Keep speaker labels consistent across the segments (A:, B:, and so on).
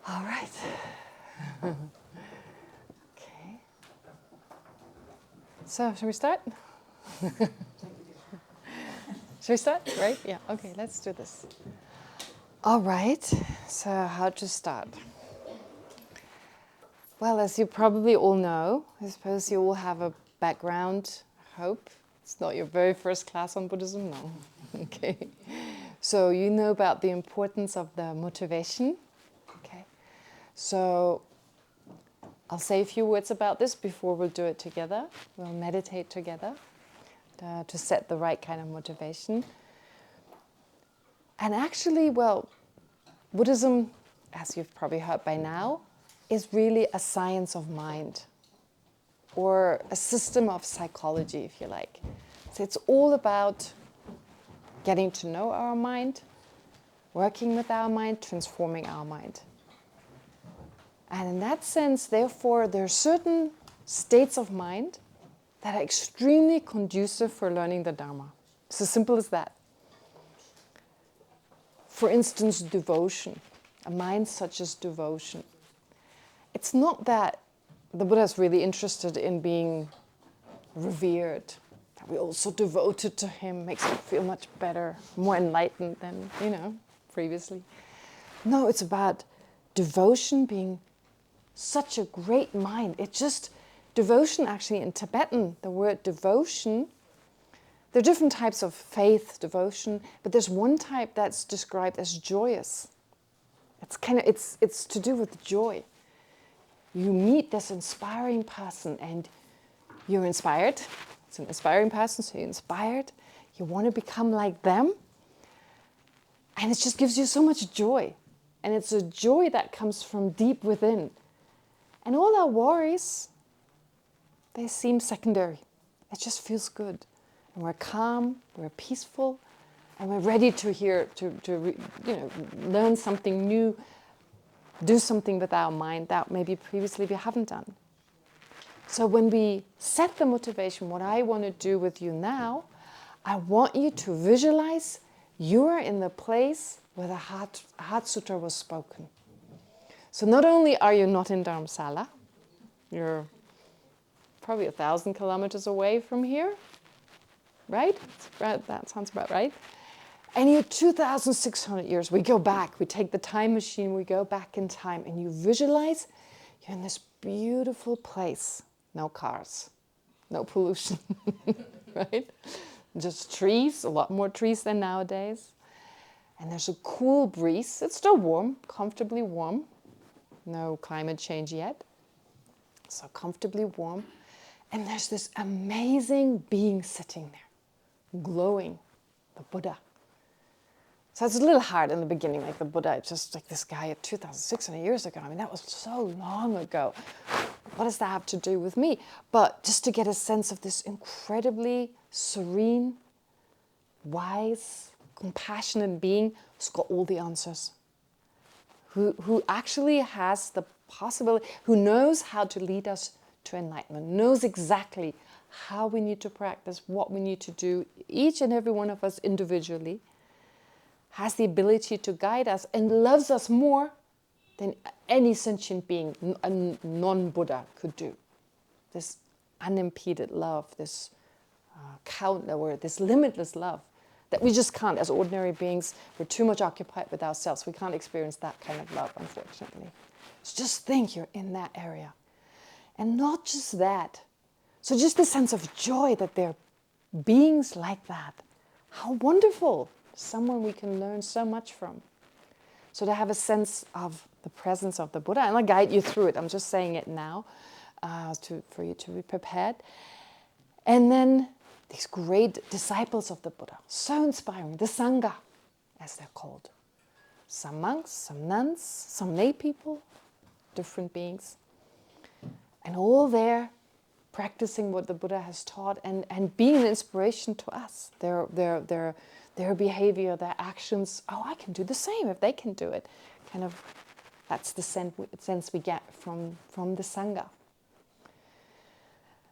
A: All right. Okay. So, shall we start? Shall we start? Right? Yeah. Okay, let's do this. All right. So, how to start? Well, as you probably all know, I suppose you all have a background, I hope. It's not your very first class on Buddhism, no. Okay. So, you know about the importance of the motivation. Okay. So, I'll say a few words about this before we'll do it together. We'll meditate together to set the right kind of motivation. And actually, well, Buddhism, as you've probably heard by now, is really a science of mind, or a system of psychology, if you like. So it's all about getting to know our mind, working with our mind, transforming our mind. And in that sense, therefore, there are certain states of mind that are extremely conducive for learning the Dharma. It's as simple as that. For instance, devotion, a mind such as devotion. It's not that the Buddha is really interested in being revered, that we're all so devoted to him, makes us feel much better, more enlightened than, previously. No, it's about devotion being such a great mind. It's just devotion, actually, in Tibetan, the word devotion, there are different types of faith, devotion, but there's one type that's described as joyous. It's to do with joy. You meet this inspiring person and you're inspired. It's an inspiring person, so you're inspired. You want to become like them. And it just gives you so much joy. And it's a joy that comes from deep within. And all our worries, they seem secondary. It just feels good. And we're calm, we're peaceful, and we're ready to learn something new, do something with our mind that maybe previously we haven't done. So when we set the motivation, what I want to do with you now, I want you to visualize you're in the place where the Heart Sutra was spoken. So not only are you not in Dharamsala, you're probably 1,000 kilometers away from here, right? That sounds about right. And you're 2,600 years. We go back, we take the time machine, we go back in time, and you visualize you're in this beautiful place. No cars, no pollution, right? Just trees, a lot more trees than nowadays. And there's a cool breeze. It's still warm, comfortably warm. No climate change yet. So comfortably warm. And there's this amazing being sitting there, glowing, the Buddha. So it's a little hard in the beginning, like the Buddha, just like this guy at 2,600 years ago. I mean, that was so long ago. What does that have to do with me? But just to get a sense of this incredibly serene, wise, compassionate being who's got all the answers. Who actually has the possibility, who knows how to lead us to enlightenment, knows exactly how we need to practice, what we need to do, each and every one of us individually, has the ability to guide us and loves us more than any sentient being, a non-Buddha, could do. This unimpeded love, this this limitless love that we just can't, as ordinary beings, we're too much occupied with ourselves. We can't experience that kind of love, unfortunately. So just think you're in that area. And not just that. So just the sense of joy that there are beings like that. How wonderful. Someone we can learn so much from. So to have a sense of the presence of the Buddha, and I'll guide you through it. I'm just saying it now for you to be prepared. And then these great disciples of the Buddha, so inspiring, the Sangha, as they're called. Some monks, some nuns, some lay people, different beings. And all there practicing what the Buddha has taught and being an inspiration to us. Their behavior, their actions, I can do the same if they can do it. Kind of, that's the sense we get from the Sangha.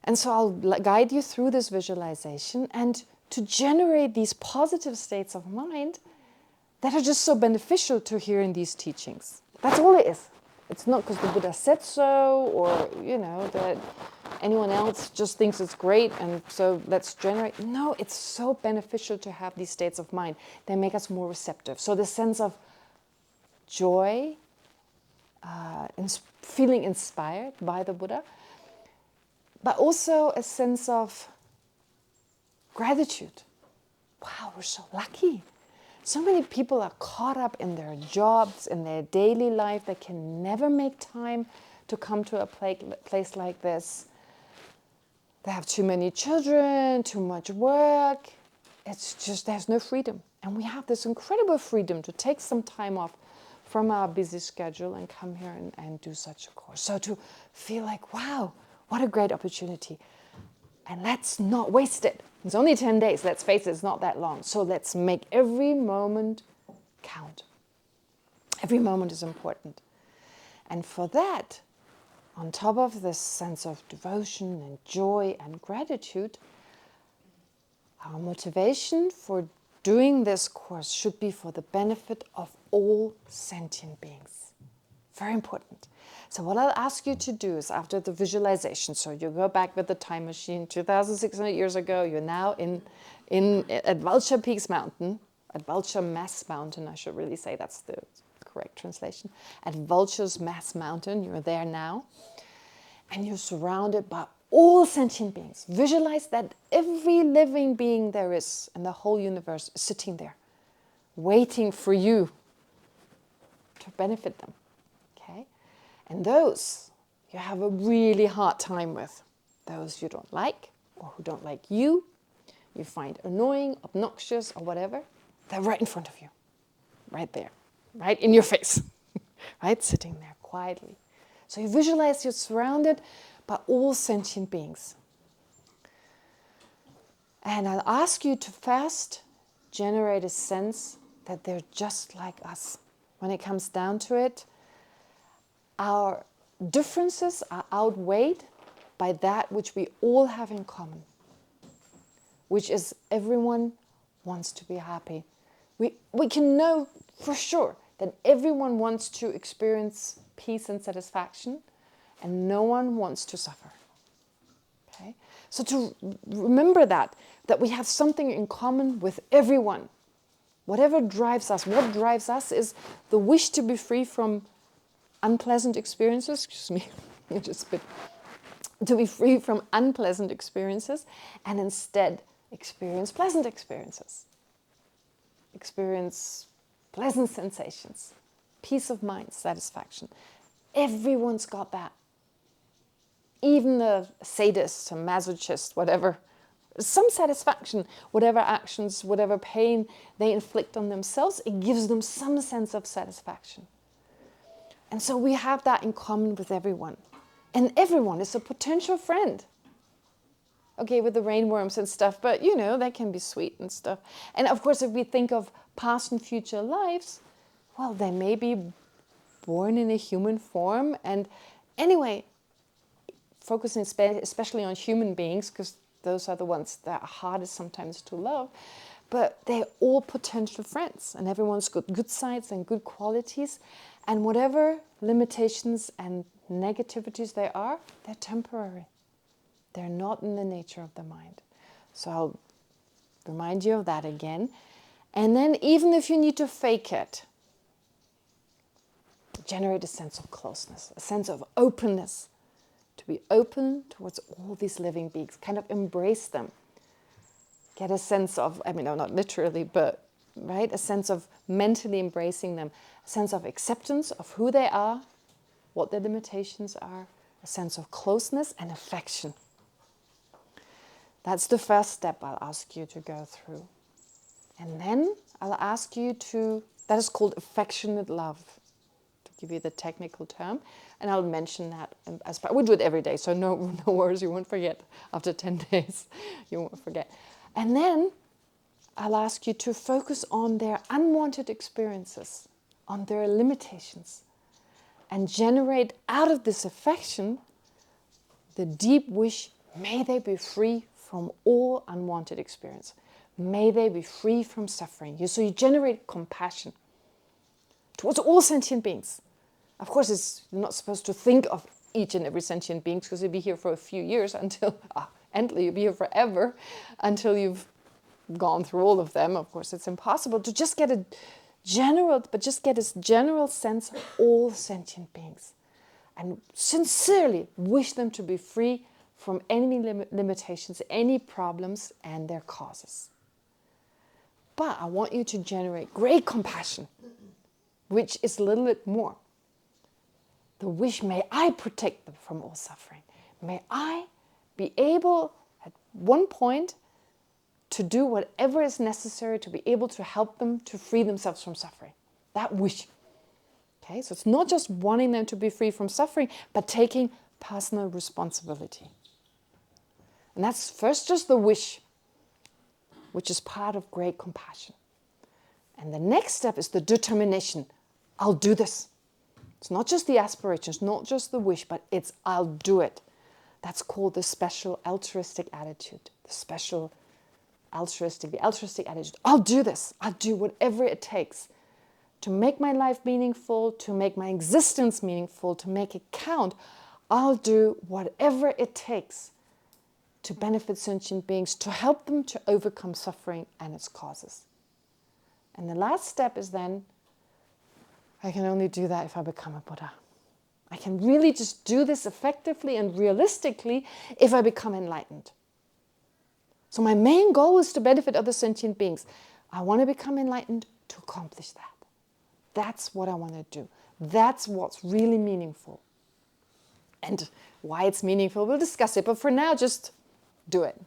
A: And so I'll guide you through this visualization and to generate these positive states of mind that are just so beneficial to hearing these teachings. That's all it is. It's not because the Buddha said so, or, that anyone else just thinks it's great and so let's generate. No, it's so beneficial to have these states of mind. They make us more receptive. So the sense of joy, feeling inspired by the Buddha, but also a sense of gratitude. Wow, we're so lucky. So many people are caught up in their jobs, in their daily life. They can never make time to come to a place like this. They have too many children, too much work. It's just, there's no freedom. And we have this incredible freedom to take some time off from our busy schedule and come here and do such a course. So to feel like, wow, what a great opportunity. And let's not waste it. It's only 10 days, let's face it, it's not that long. So let's make every moment count. Every moment is important. And for that, on top of this sense of devotion and joy and gratitude, our motivation for doing this course should be for the benefit of all sentient beings. Very important. So what I'll ask you to do is, after the visualization, so you go back with the time machine 2,600 years ago, you're now at Vulture Peaks Mountain, at Vulture Mass Mountain, I should really say, that's the correct translation. At Vulture's Mass Mountain, you're there now, and you're surrounded by all sentient beings. Visualize that every living being there is in the whole universe is sitting there, waiting for you to benefit them. Okay? And those you have a really hard time with. Those you don't like, or who don't like you, you find annoying, obnoxious, or whatever, they're right in front of you. Right there. Right in your face. Right? Sitting there quietly. So you visualize you're surrounded by all sentient beings. And I'll ask you to first generate a sense that they're just like us. When it comes down to it, our differences are outweighed by that which we all have in common, which is everyone wants to be happy. We can know for sure that everyone wants to experience peace and satisfaction, and no one wants to suffer. Okay? So to remember that we have something in common with everyone. Whatever drives us, what drives us is the wish to be free from unpleasant experiences, to be free from unpleasant experiences and instead experience pleasant experiences. Experience pleasant sensations, peace of mind, satisfaction. Everyone's got that. Even the sadist, a masochist, whatever, some satisfaction, whatever actions, whatever pain they inflict on themselves, it gives them some sense of satisfaction. And so we have that in common with everyone. And everyone is a potential friend. Okay, with the rainworms and stuff, but they can be sweet and stuff. And of course, if we think of past and future lives, well, they may be born in a human form. And anyway, focusing especially on human beings, because those are the ones that are hardest sometimes to love, but they're all potential friends, and everyone's got good sides and good qualities, and whatever limitations and negativities they are, they're temporary. They're not in the nature of the mind. So I'll remind you of that again. And then even if you need to fake it, generate a sense of closeness, a sense of openness, to be open towards all these living beings, kind of embrace them. Get a sense of, not literally, but right, a sense of mentally embracing them, a sense of acceptance of who they are, what their limitations are, a sense of closeness and affection. That's the first step I'll ask you to go through. And then I'll ask you that is called affectionate love, to give you the technical term. And I'll mention that as part. We do it every day, so no worries, you won't forget. After 10 days, you won't forget. And then I'll ask you to focus on their unwanted experiences, on their limitations, and generate out of this affection the deep wish, may they be free from all unwanted experience. May they be free from suffering. So you generate compassion towards all sentient beings. Of course, you're not supposed to think of each and every sentient being, because you'll be here for a few years until, you'll be here forever until you've gone through all of them. Of course, it's impossible to just get a general sense of all sentient beings and sincerely wish them to be free from any limitations, any problems and their causes. But I want you to generate great compassion, which is a little bit more. The wish, may I protect them from all suffering. May I be able at one point to do whatever is necessary to be able to help them to free themselves from suffering. That wish. Okay, so it's not just wanting them to be free from suffering, but taking personal responsibility. And that's first just the wish, which is part of great compassion. And the next step is the determination. I'll do this. It's not just the aspiration, it's not just the wish, but it's I'll do it. That's called the special altruistic attitude. The altruistic attitude. I'll do this. I'll do whatever it takes to make my life meaningful, to make my existence meaningful, to make it count. I'll do whatever it takes to benefit sentient beings, to help them to overcome suffering and its causes. And the last step is then, I can only do that if I become a Buddha. I can really just do this effectively and realistically if I become enlightened. So my main goal is to benefit other sentient beings. I want to become enlightened to accomplish that. That's what I want to do. That's what's really meaningful. And why it's meaningful, we'll discuss it. But for now, just do it.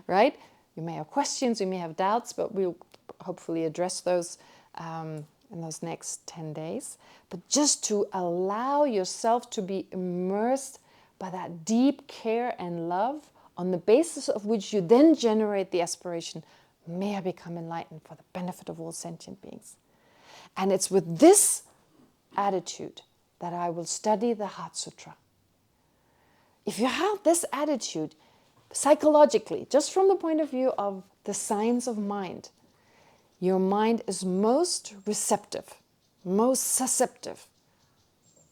A: Right? You may have questions, you may have doubts, but we'll hopefully address those in those next 10 days. But just to allow yourself to be immersed by that deep care and love, on the basis of which you then generate the aspiration, may I become enlightened for the benefit of all sentient beings. And it's with this attitude that I will study the Heart Sutra. If you have this attitude, psychologically, just from the point of view of the science of mind, your mind is most receptive, most susceptible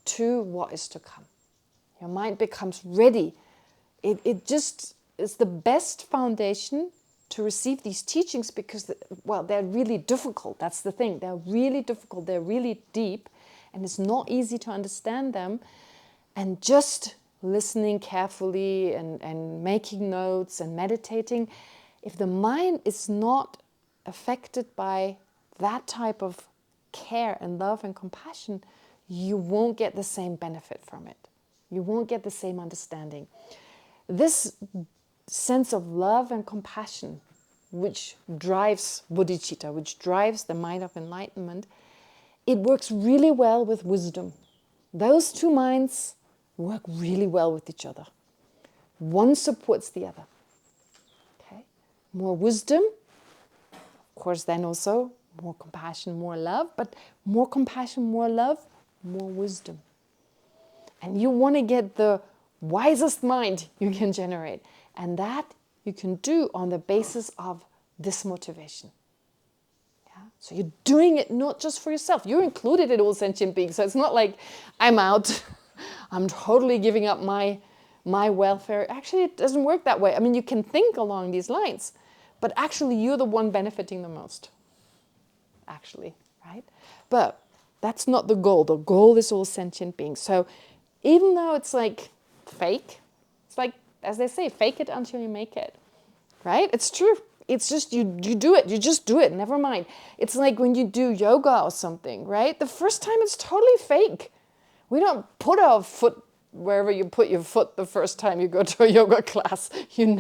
A: to what is to come. Your mind becomes ready. It just is the best foundation to receive these teachings because, they're really difficult. That's the thing. They're really difficult. They're really deep. And it's not easy to understand them. And just listening carefully and making notes and meditating, if the mind is not affected by that type of care and love and compassion, you won't get the same benefit from it. You won't get the same understanding. This sense of love and compassion, which drives bodhicitta, which drives the mind of enlightenment, it works really well with wisdom. Those two minds work really well with each other. One supports the other. Okay? More wisdom, of course, then also more compassion, more love, but more compassion, more love, more wisdom. And you want to get the wisest mind you can generate. And that you can do on the basis of this motivation. Yeah? So you're doing it not just for yourself. You're included in all sentient beings. So it's not like I'm out, I'm totally giving up my welfare. Actually, it doesn't work that way. I mean, you can think along these lines, but actually you're the one benefiting the most. Actually, right? But that's not the goal. The goal is all sentient beings. So even though it's like fake, it's like, as they say, fake it until you make it, right? It's true. It's just, you do it. You just do it. Never mind. It's like when you do yoga or something, right? The first time it's totally fake. We don't put our foot wherever you put your foot the first time you go to a yoga class. You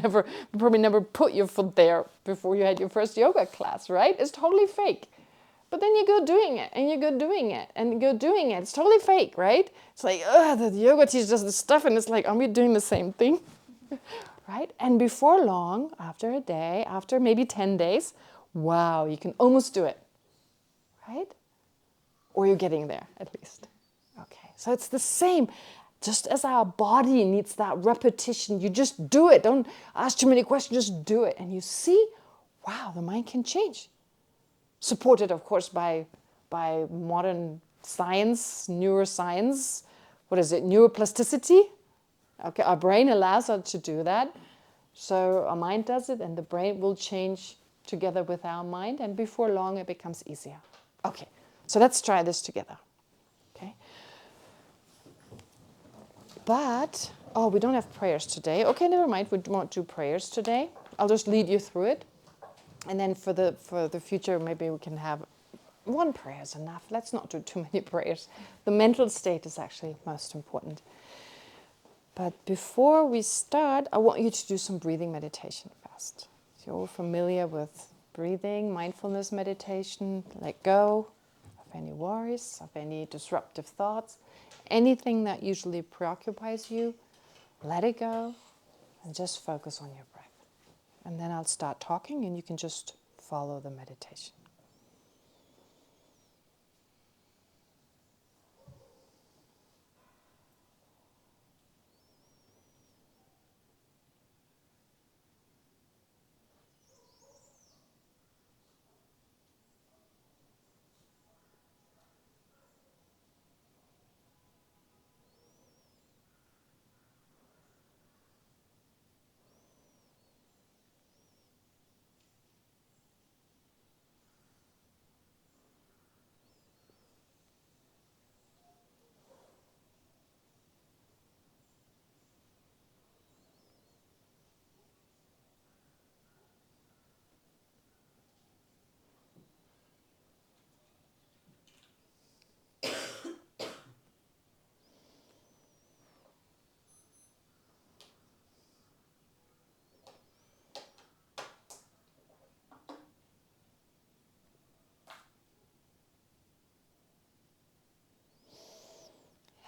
A: probably never put your foot there before you had your first yoga class, right? It's totally fake. But then you go doing it, and you go doing it, and you go doing it. It's totally fake, right? It's like, the yoga teacher does this stuff, and it's like, are we doing the same thing? Right? And before long, after a day, after maybe 10 days, wow, you can almost do it. Right? Or you're getting there, at least. Okay, so it's the same. Just as our body needs that repetition, you just do it. Don't ask too many questions, just do it. And you see, wow, the mind can change. Supported, of course, by modern science, neuroscience, what is it, neuroplasticity? Okay, our brain allows us to do that. So our mind does it, and the brain will change together with our mind, and before long it becomes easier. Okay, so let's try this together. Okay. But, oh, we don't have prayers today. Okay, never mind, we won't do prayers today. I'll just lead you through it. And then for the future, maybe we can have one prayer is enough. Let's not do too many prayers. The mental state is actually most important. But before we start, I want you to do some breathing meditation first. So you're all familiar with breathing, mindfulness meditation. Let go of any worries, of any disruptive thoughts, anything that usually preoccupies you. Let it go and just focus on your breath. And then I'll start talking and you can just follow the meditation.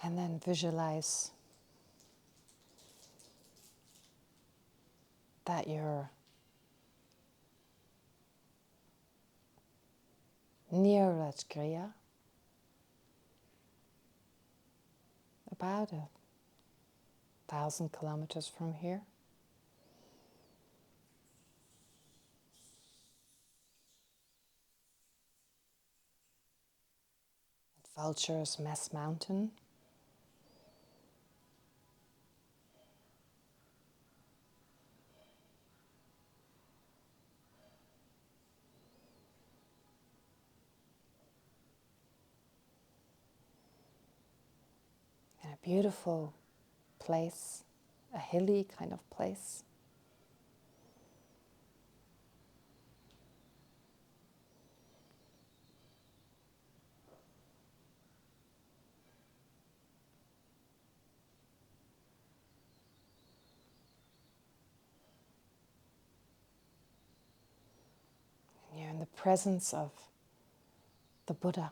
A: And then visualize that you're near Rajgriya, about 1,000 kilometers from here. Vulture's Mess Mountain. And a beautiful place, a hilly kind of place. And you're in the presence of the Buddha.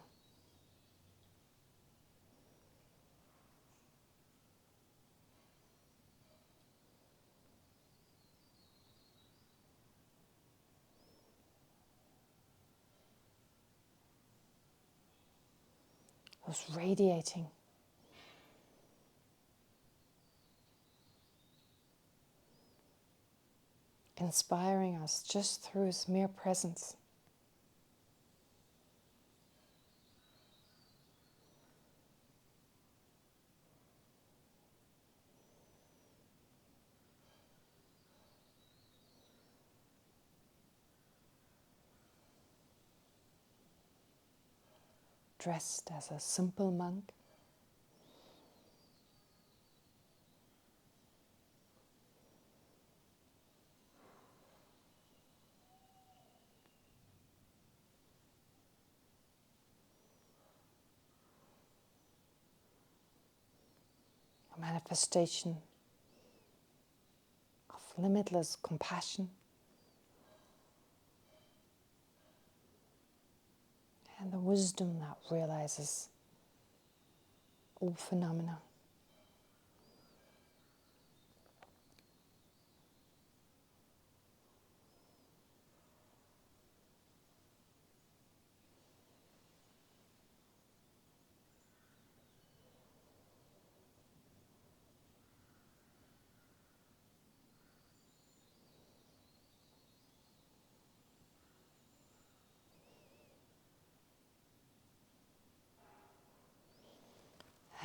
A: Who's radiating, inspiring us just through his mere presence. Dressed as a simple monk. A manifestation of limitless compassion and the wisdom that realizes all phenomena.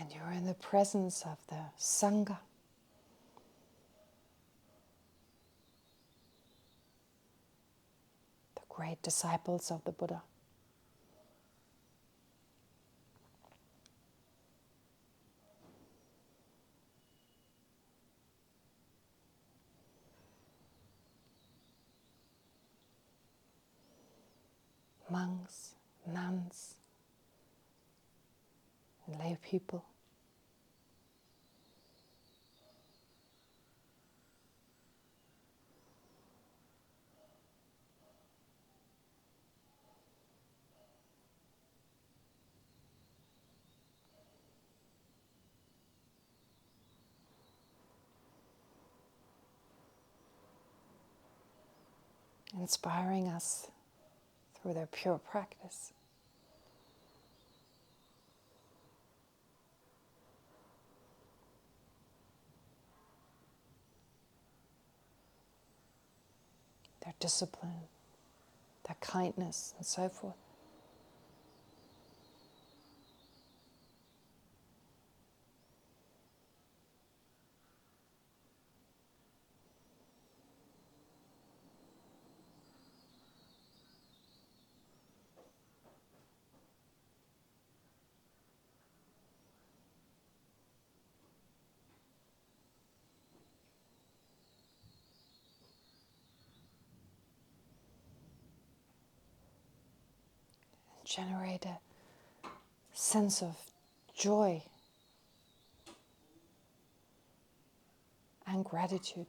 A: And you're in the presence of the Sangha. The great disciples of the Buddha. Monks, nuns, and lay people. Inspiring us through their pure practice. Their discipline, their kindness, and so forth. Generate a sense of joy and gratitude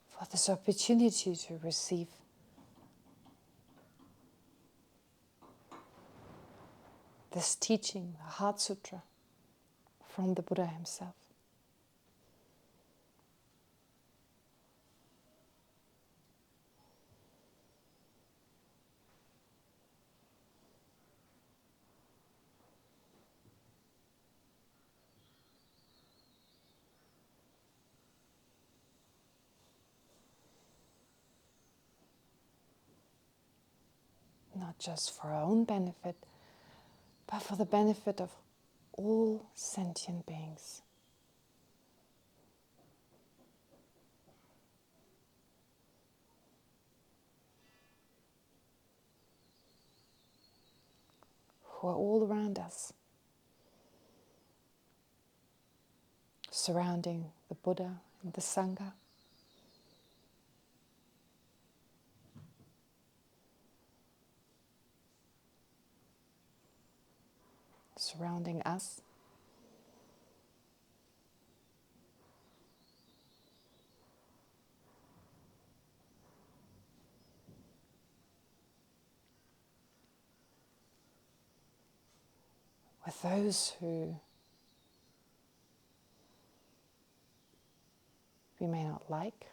A: for this opportunity to receive this teaching, the Heart Sutra, from the Buddha himself. Not just for our own benefit, but for the benefit of all sentient beings. Who are all around us, surrounding the Buddha and the Sangha. Surrounding us. With those who we may not like,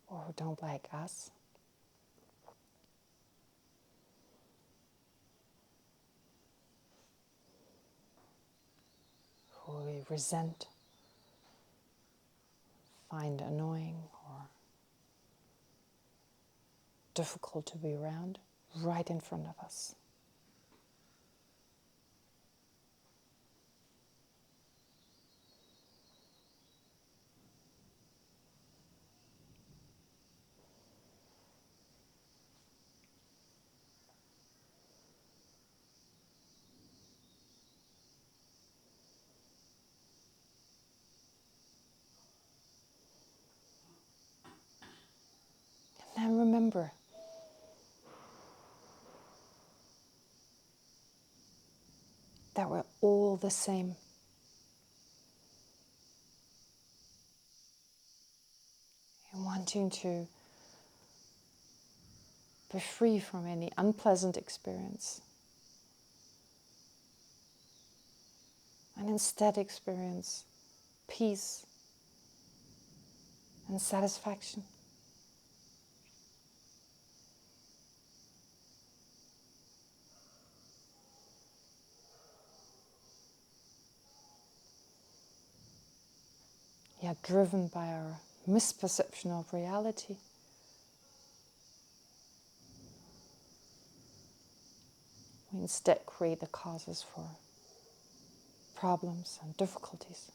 A: or who don't like us. Who we resent, find annoying or difficult to be around, right in front of us. And remember, that we're all the same. And wanting to be free from any unpleasant experience. And instead experience peace and satisfaction. Yet driven by our misperception of reality. We instead create the causes for problems and difficulties.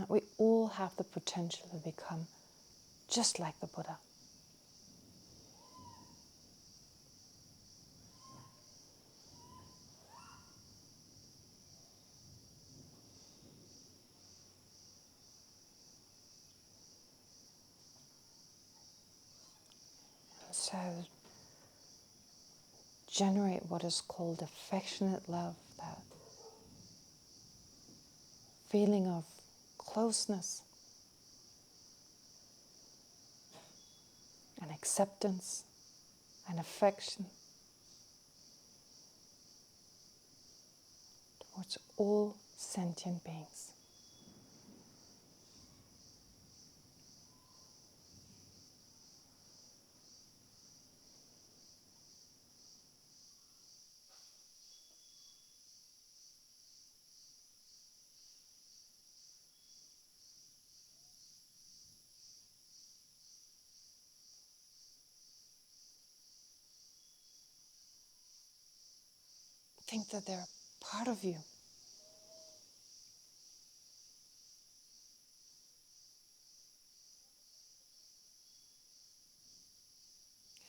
A: We all have the potential to become just like the Buddha. So generate what is called affectionate love, that feeling of closeness and acceptance and affection towards all sentient beings. Think that they're part of you.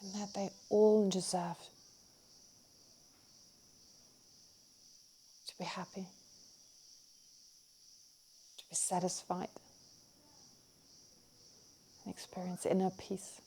A: And that they all deserve to be happy, to be satisfied, and experience inner peace.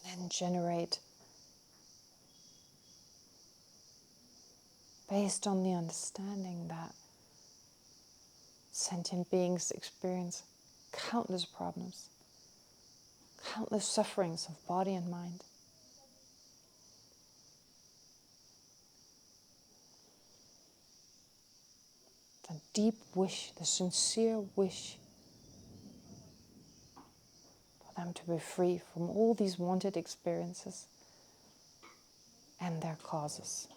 A: And then generate, based on the understanding that sentient beings experience countless problems, countless sufferings of body and mind. The deep wish, the sincere wish for them to be free from all these wanted experiences and their causes.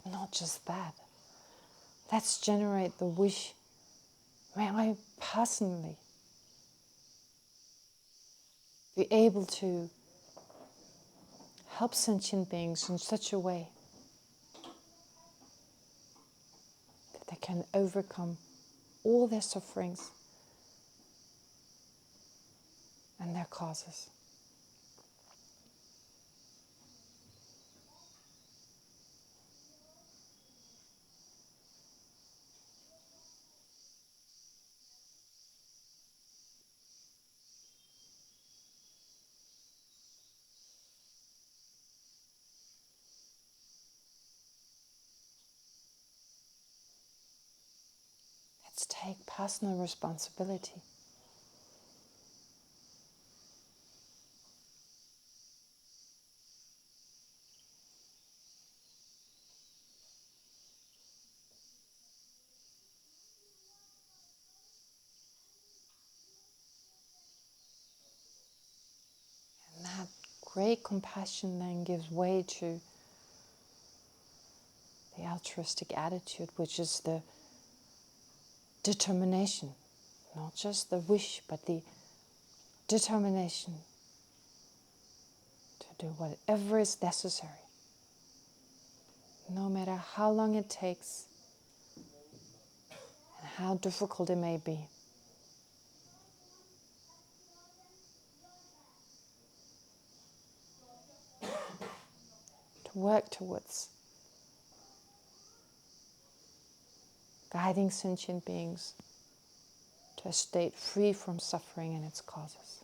A: But not just that. Let's generate the wish, may I personally be able to help sentient beings in such a way that they can overcome all their sufferings and their causes. Let's take personal responsibility. And that great compassion then gives way to the altruistic attitude, which is the determination, not just the wish, but the determination to do whatever is necessary, no matter how long it takes and how difficult it may be. To work towards guiding sentient beings to a state free from suffering and its causes.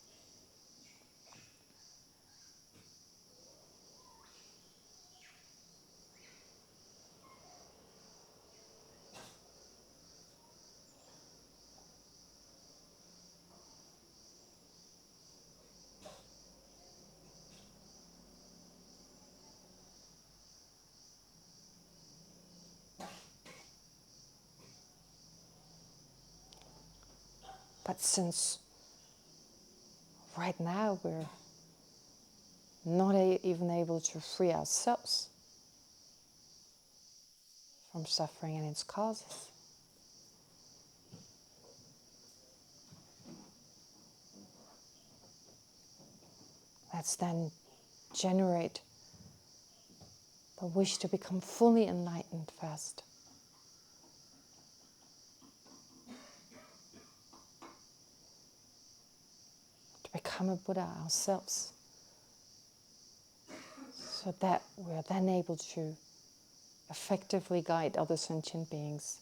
A: But since right now we're not even able to free ourselves from suffering and its causes, let's then generate the wish to become fully enlightened first. To become a Buddha ourselves, so that we're then able to effectively guide other sentient beings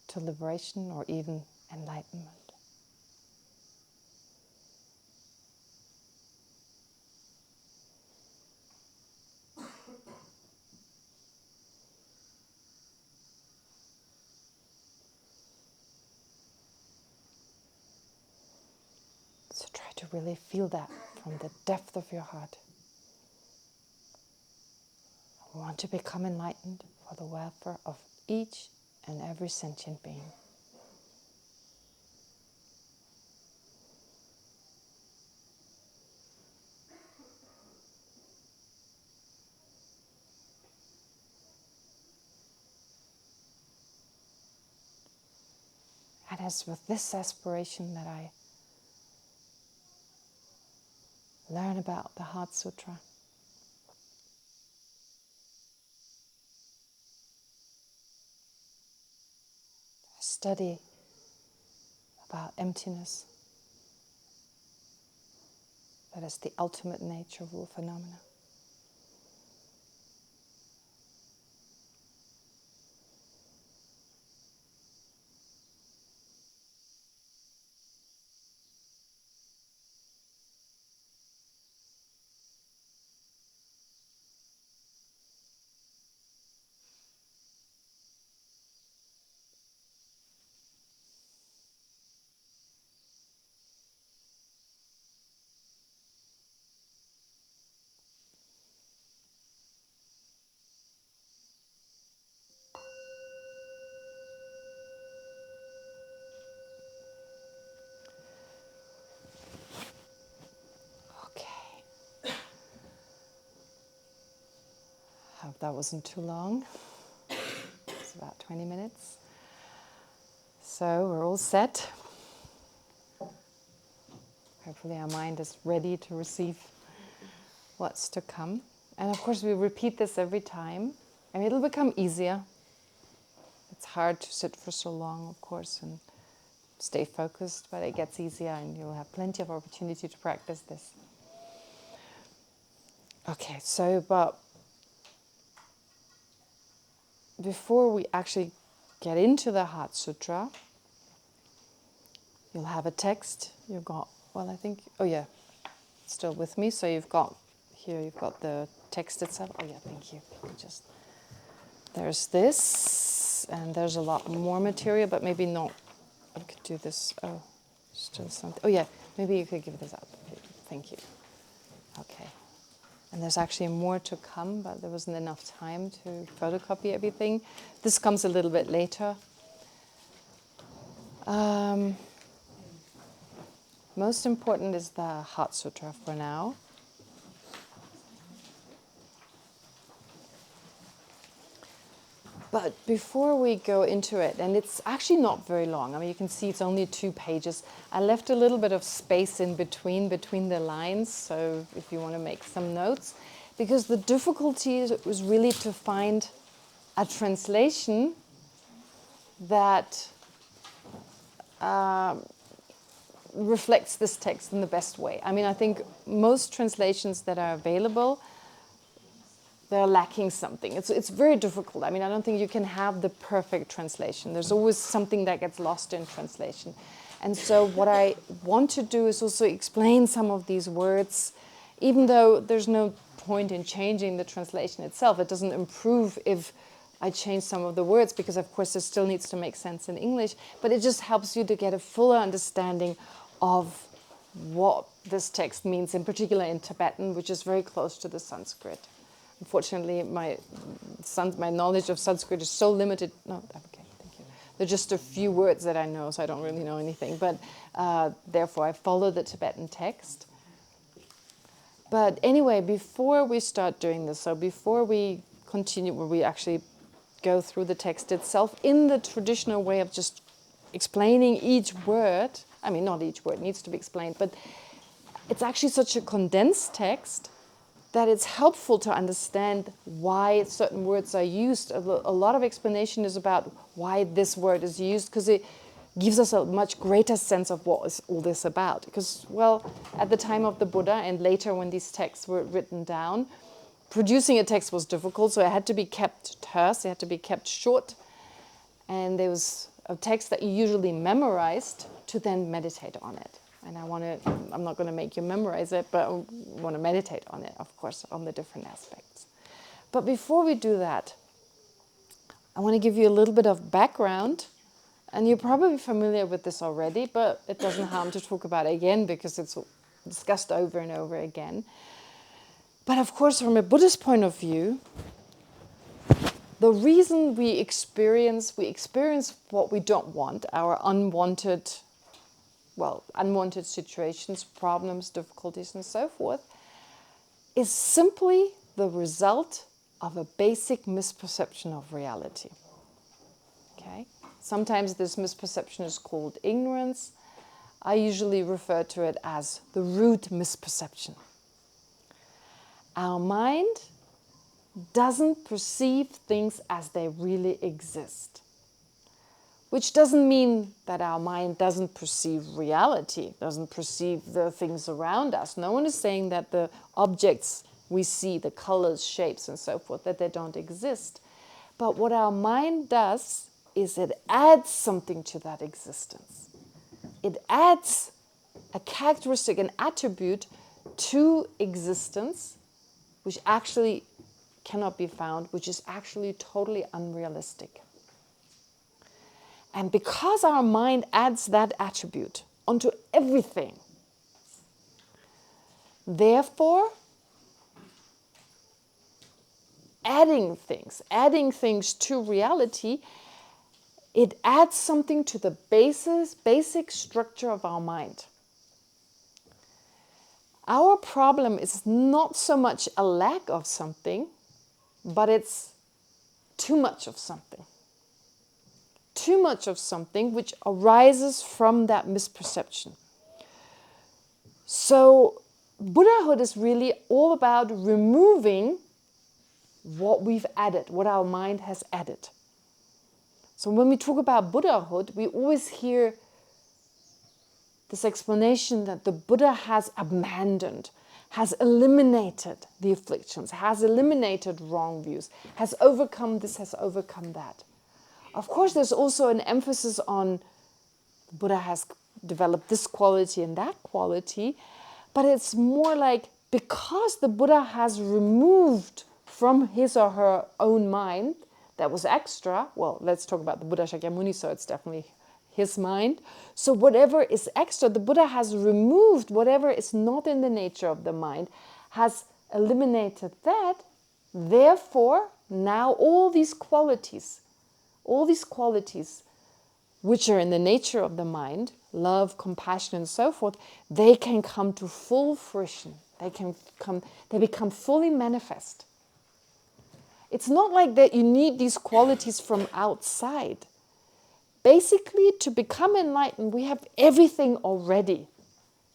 A: to liberation or even enlightenment. So try to really feel that from the depth of your heart. I want to become enlightened for the welfare of each and every sentient being. And it's with this aspiration that I learn about the Heart Sutra. I study about emptiness. That is the ultimate nature of all phenomena. Hope that wasn't too long. It's about 20 minutes. So we're all set. Hopefully our mind is ready to receive what's to come. And of course we repeat this every time, and it'll become easier. It's hard to sit for so long, of course, and stay focused, but it gets easier and you'll have plenty of opportunity to practice this. Okay, but before we actually get into the Heart Sutra, you'll have a text. You've got, still with me. So you've got the text itself. Oh yeah, thank you. There's this, and there's a lot more material, but maybe not. I could do this. Oh, still something. Oh yeah, maybe you could give this up. Thank you. Okay. And there's actually more to come, but there wasn't enough time to photocopy everything. This comes a little bit later. Most important is the Heart Sutra for now. But before we go into it, and it's actually not very long. I mean, you can see it's only 2 pages. I left a little bit of space in between the lines, so if you want to make some notes. Because the difficulty was really to find a translation that reflects this text in the best way. I mean, I think most translations that are available, they're lacking something. It's very difficult. I mean, I don't think you can have the perfect translation. There's always something that gets lost in translation. And so what I want to do is also explain some of these words, even though there's no point in changing the translation itself. It doesn't improve if I change some of the words, because of course it still needs to make sense in English, but it just helps you to get a fuller understanding of what this text means, in particular in Tibetan, which is very close to the Sanskrit. Unfortunately, my knowledge of Sanskrit is so limited. No, okay, thank you. There are just a few words that I know, so I don't really know anything. But therefore, I follow the Tibetan text. But anyway, before we start doing this, so before we continue, where we actually go through the text itself, in the traditional way of just explaining each word, I mean, not each word needs to be explained, but it's actually such a condensed text that it's helpful to understand why certain words are used. A lot of explanation is about why this word is used, because it gives us a much greater sense of what is all this about. Because, well, at the time of the Buddha and later when these texts were written down, producing a text was difficult, so it had to be kept terse, it had to be kept short, and there was a text that you usually memorized to then meditate on it. And I'm not going to make you memorize it, but I want to meditate on it, of course, on the different aspects. But before we do that, I want to give you a little bit of background. And you're probably familiar with this already, but it doesn't harm to talk about it again, because it's discussed over and over again. But of course, from a Buddhist point of view, the reason we experience what we don't want, our unwanted situations, problems, difficulties, and so forth, is simply the result of a basic misperception of reality. Okay? Sometimes this misperception is called ignorance. I usually refer to it as the root misperception. Our mind doesn't perceive things as they really exist. Which doesn't mean that our mind doesn't perceive reality, doesn't perceive the things around us. No one is saying that the objects we see, the colors, shapes, and so forth, that they don't exist. But what our mind does is it adds something to that existence. It adds a characteristic, an attribute to existence, which actually cannot be found, which is actually totally unrealistic. And because our mind adds that attribute onto everything, therefore, adding things to reality, it adds something to the basic structure of our mind. Our problem is not so much a lack of something, but it's too much of something. Too much of something which arises from that misperception. So Buddhahood is really all about removing what we've added, what our mind has added. So when we talk about Buddhahood, we always hear this explanation that the Buddha has abandoned, has eliminated the afflictions, has eliminated wrong views, has overcome this, has overcome that. Of course, there's also an emphasis on the Buddha has developed this quality and that quality, but it's more like because the Buddha has removed from his or her own mind that was extra, well, let's talk about the Buddha Shakyamuni, so it's definitely his mind. So whatever is extra, the Buddha has removed whatever is not in the nature of the mind, has eliminated that. Therefore, now all these qualities which are in the nature of the mind, love, compassion, and so forth, they can come to full fruition. They become fully manifest. It's not like that you need these qualities from outside. Basically, to become enlightened, we have everything already.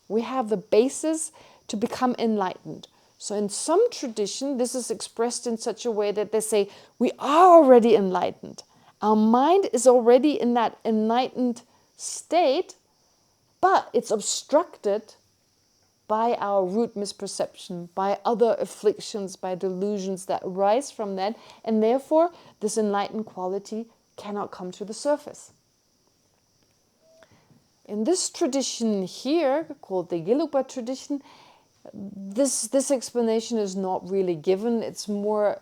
A: We have the basis to become enlightened. So in some tradition, this is expressed in such a way that they say, we are already enlightened. Our mind is already in that enlightened state, but it's obstructed by our root misperception, by other afflictions, by delusions that arise from that, and therefore this enlightened quality cannot come to the surface. In this tradition here, called the Gelugpa tradition, this explanation is not really given. It's more,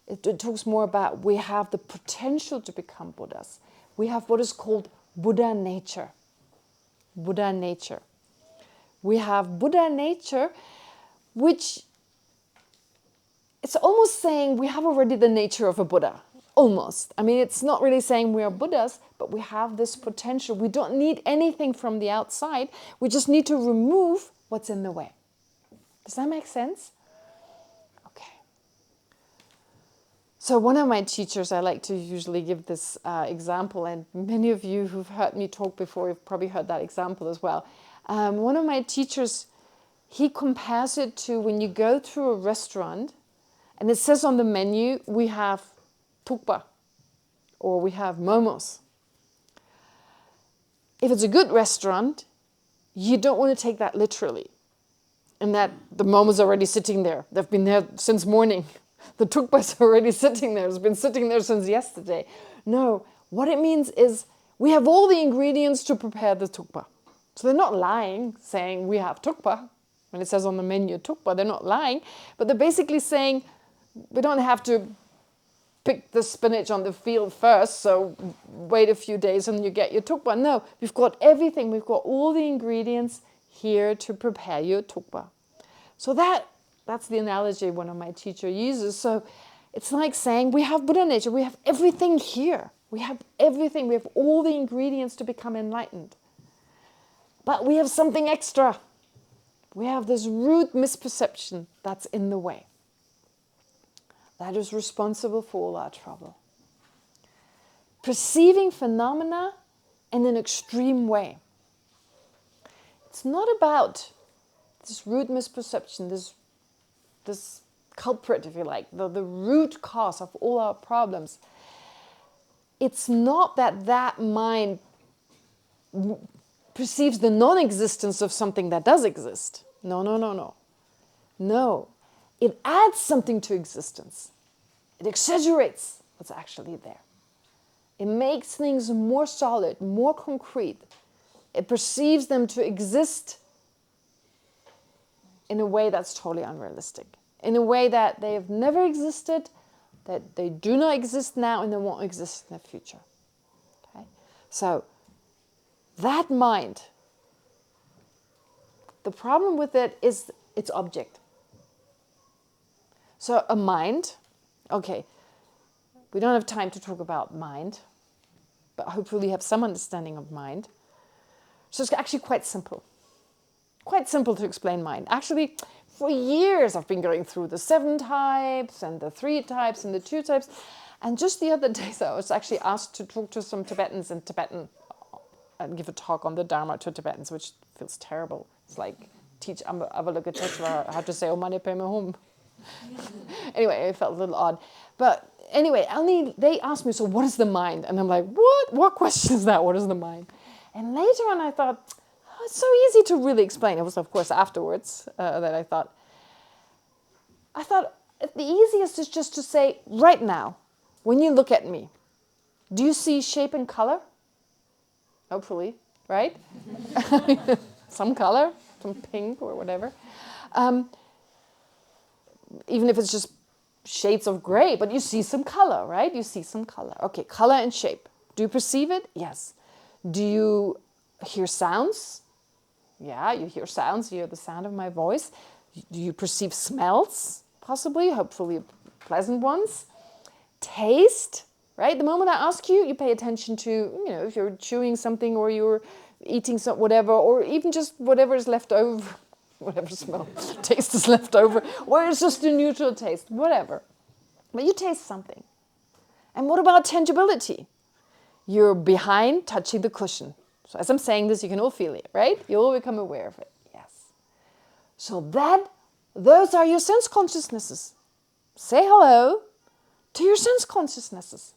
A: it talks more about we have the potential to become Buddhas. We have what is called Buddha nature. Buddha nature. We have Buddha nature, which it's almost saying we have already the nature of a Buddha. Almost. I mean, it's not really saying we are Buddhas, but we have this potential. We don't need anything from the outside. We just need to remove what's in the way. Does that make sense? Okay. So one of my teachers, I like to usually give this example, and many of you who've heard me talk before, you've probably heard that example as well. One of my teachers, he compares it to when you go to a restaurant, and it says on the menu, we have tukpa, or we have momos. If it's a good restaurant, you don't want to take that literally. And that the momos are already sitting there. They've been there since morning. The tukpa is already sitting there. It's been sitting there since yesterday. No, what it means is we have all the ingredients to prepare the tukpa. So they're not lying, saying we have tukpa. When it says on the menu tukpa, they're not lying. But they're basically saying we don't have to pick the spinach on the field first, so wait a few days and you get your tukpa. No, we've got everything. We've got all the ingredients here to prepare your tukpa. So that's the analogy one of my teachers uses. So it's like saying we have Buddha nature. We have everything here. We have everything. We have all the ingredients to become enlightened. But we have something extra. We have this root misperception that's in the way. That is responsible for all our trouble. Perceiving phenomena in an extreme way. It's not about this root misperception, this culprit, if you like, the root cause of all our problems. It's not that mind perceives the non-existence of something that does exist. No. No. It adds something to existence. It exaggerates what's actually there. It makes things more solid, more concrete. It perceives them to exist in a way that's totally unrealistic. In a way that they have never existed, that they do not exist now, and they won't exist in the future. Okay? So, that mind, the problem with it is its object. So a mind, okay, we don't have time to talk about mind, but hopefully you have some understanding of mind. So it's actually quite simple. Quite simple to explain mind. Actually, for years I've been going through the 7 types and the 3 types and the 2 types. And just the other day I was actually asked to talk to some Tibetans in Tibetan and give a talk on the Dharma to Tibetans, which feels terrible. It's like teach Avalokiteshvara how to say Om Mani Padme Hum. Anyway, it felt a little odd. But anyway, they asked me, so what is the mind? And I'm like, what? What question is that? What is the mind? And later on I thought, oh, it's so easy to really explain. It was, of course, afterwards that I thought the easiest is just to say, right now, when you look at me, do you see shape and color? Hopefully, right? Some color, some pink or whatever. Even if it's just shades of gray, but you see some color, right? You see some color. Okay, color and shape. Do you perceive it? Yes. Do you hear sounds? Yeah, you hear sounds. You hear the sound of my voice. Do you perceive smells? Possibly, hopefully pleasant ones. Taste, right? The moment I ask you, you pay attention to, if you're chewing something or you're eating some whatever, or even just whatever is left over. Whatever smell, taste is left over, or it's just a neutral taste, whatever. but you taste something. And what about tangibility? You're behind touching the cushion. So as I'm saying this, you can all feel it, right? You all become aware of it. Yes. So those are your sense consciousnesses. Say hello to your sense consciousnesses.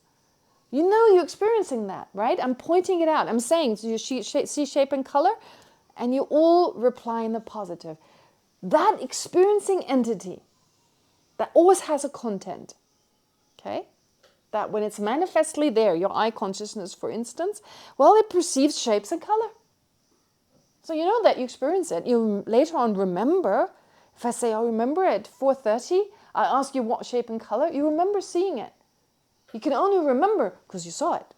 A: You know you're experiencing that, right? I'm pointing it out. I'm saying, so you see shape and color, and you all reply in the positive. That experiencing entity that always has a content, okay? That when it's manifestly there, your eye consciousness, for instance, well, it perceives shapes and color. So you know that you experience it. You later on remember. If I say, I remember at 4:30, I ask you what shape and color, you remember seeing it. You can only remember because you saw it.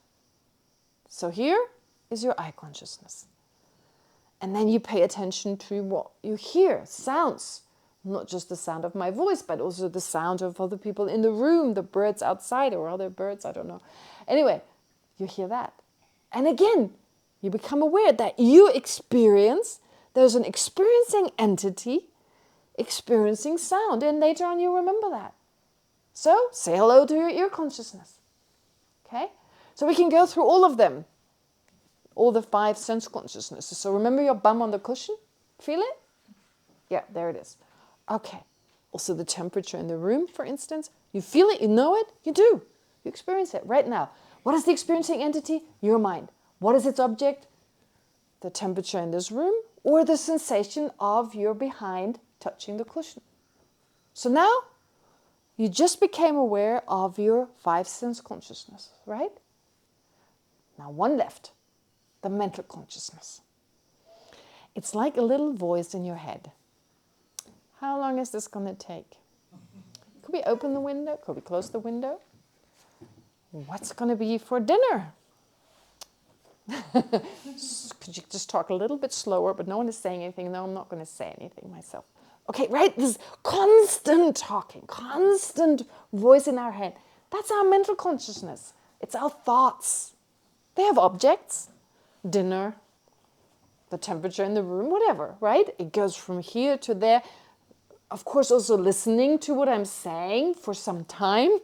A: So here is your eye consciousness. And then you pay attention to what you hear, sounds. Not just the sound of my voice, but also the sound of other people in the room, the birds outside or other birds, I don't know. Anyway, you hear that. And again, you become aware that you experience, there's an experiencing entity experiencing sound, and later on you remember that. So say hello to your ear consciousness. Okay? So we can go through all of them, all the 5 sense consciousnesses. So remember your bum on the cushion? Feel it? Yeah, there it is. Okay. Also the temperature in the room, for instance. You feel it, you know it, you do. You experience it right now. What is the experiencing entity? Your mind. What is its object? The temperature in this room, or the sensation of your behind touching the cushion. So now, you just became aware of your 5 sense consciousness, right? Now one left, the mental consciousness. It's like a little voice in your head. How long is this going to take? Could we open the window? Could we close the window? What's going to be for dinner? Could you just talk a little bit slower, but no one is saying anything? No, I'm not going to say anything myself. Okay, right? This constant talking, constant voice in our head. That's our mental consciousness. It's our thoughts. They have objects. Dinner, the temperature in the room, whatever, right? It goes from here to there. Of course, also listening to what I'm saying for some time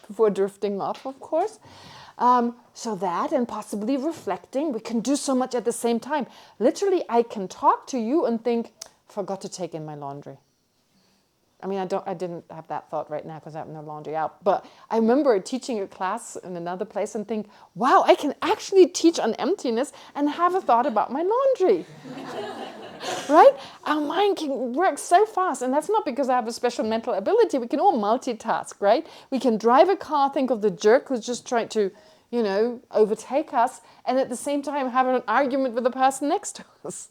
A: before drifting off, of course. So that, and possibly reflecting. We can do so much at the same time. Literally, I can talk to you and think, forgot to take in my laundry. I mean, I didn't have that thought right now because I have no laundry out. But I remember teaching a class in another place and think, wow, I can actually teach on emptiness and have a thought about my laundry. Right? Our mind can work so fast. And that's not because I have a special mental ability. We can all multitask, right? We can drive a car, think of the jerk who's just trying to, overtake us, and at the same time have an argument with the person next to us.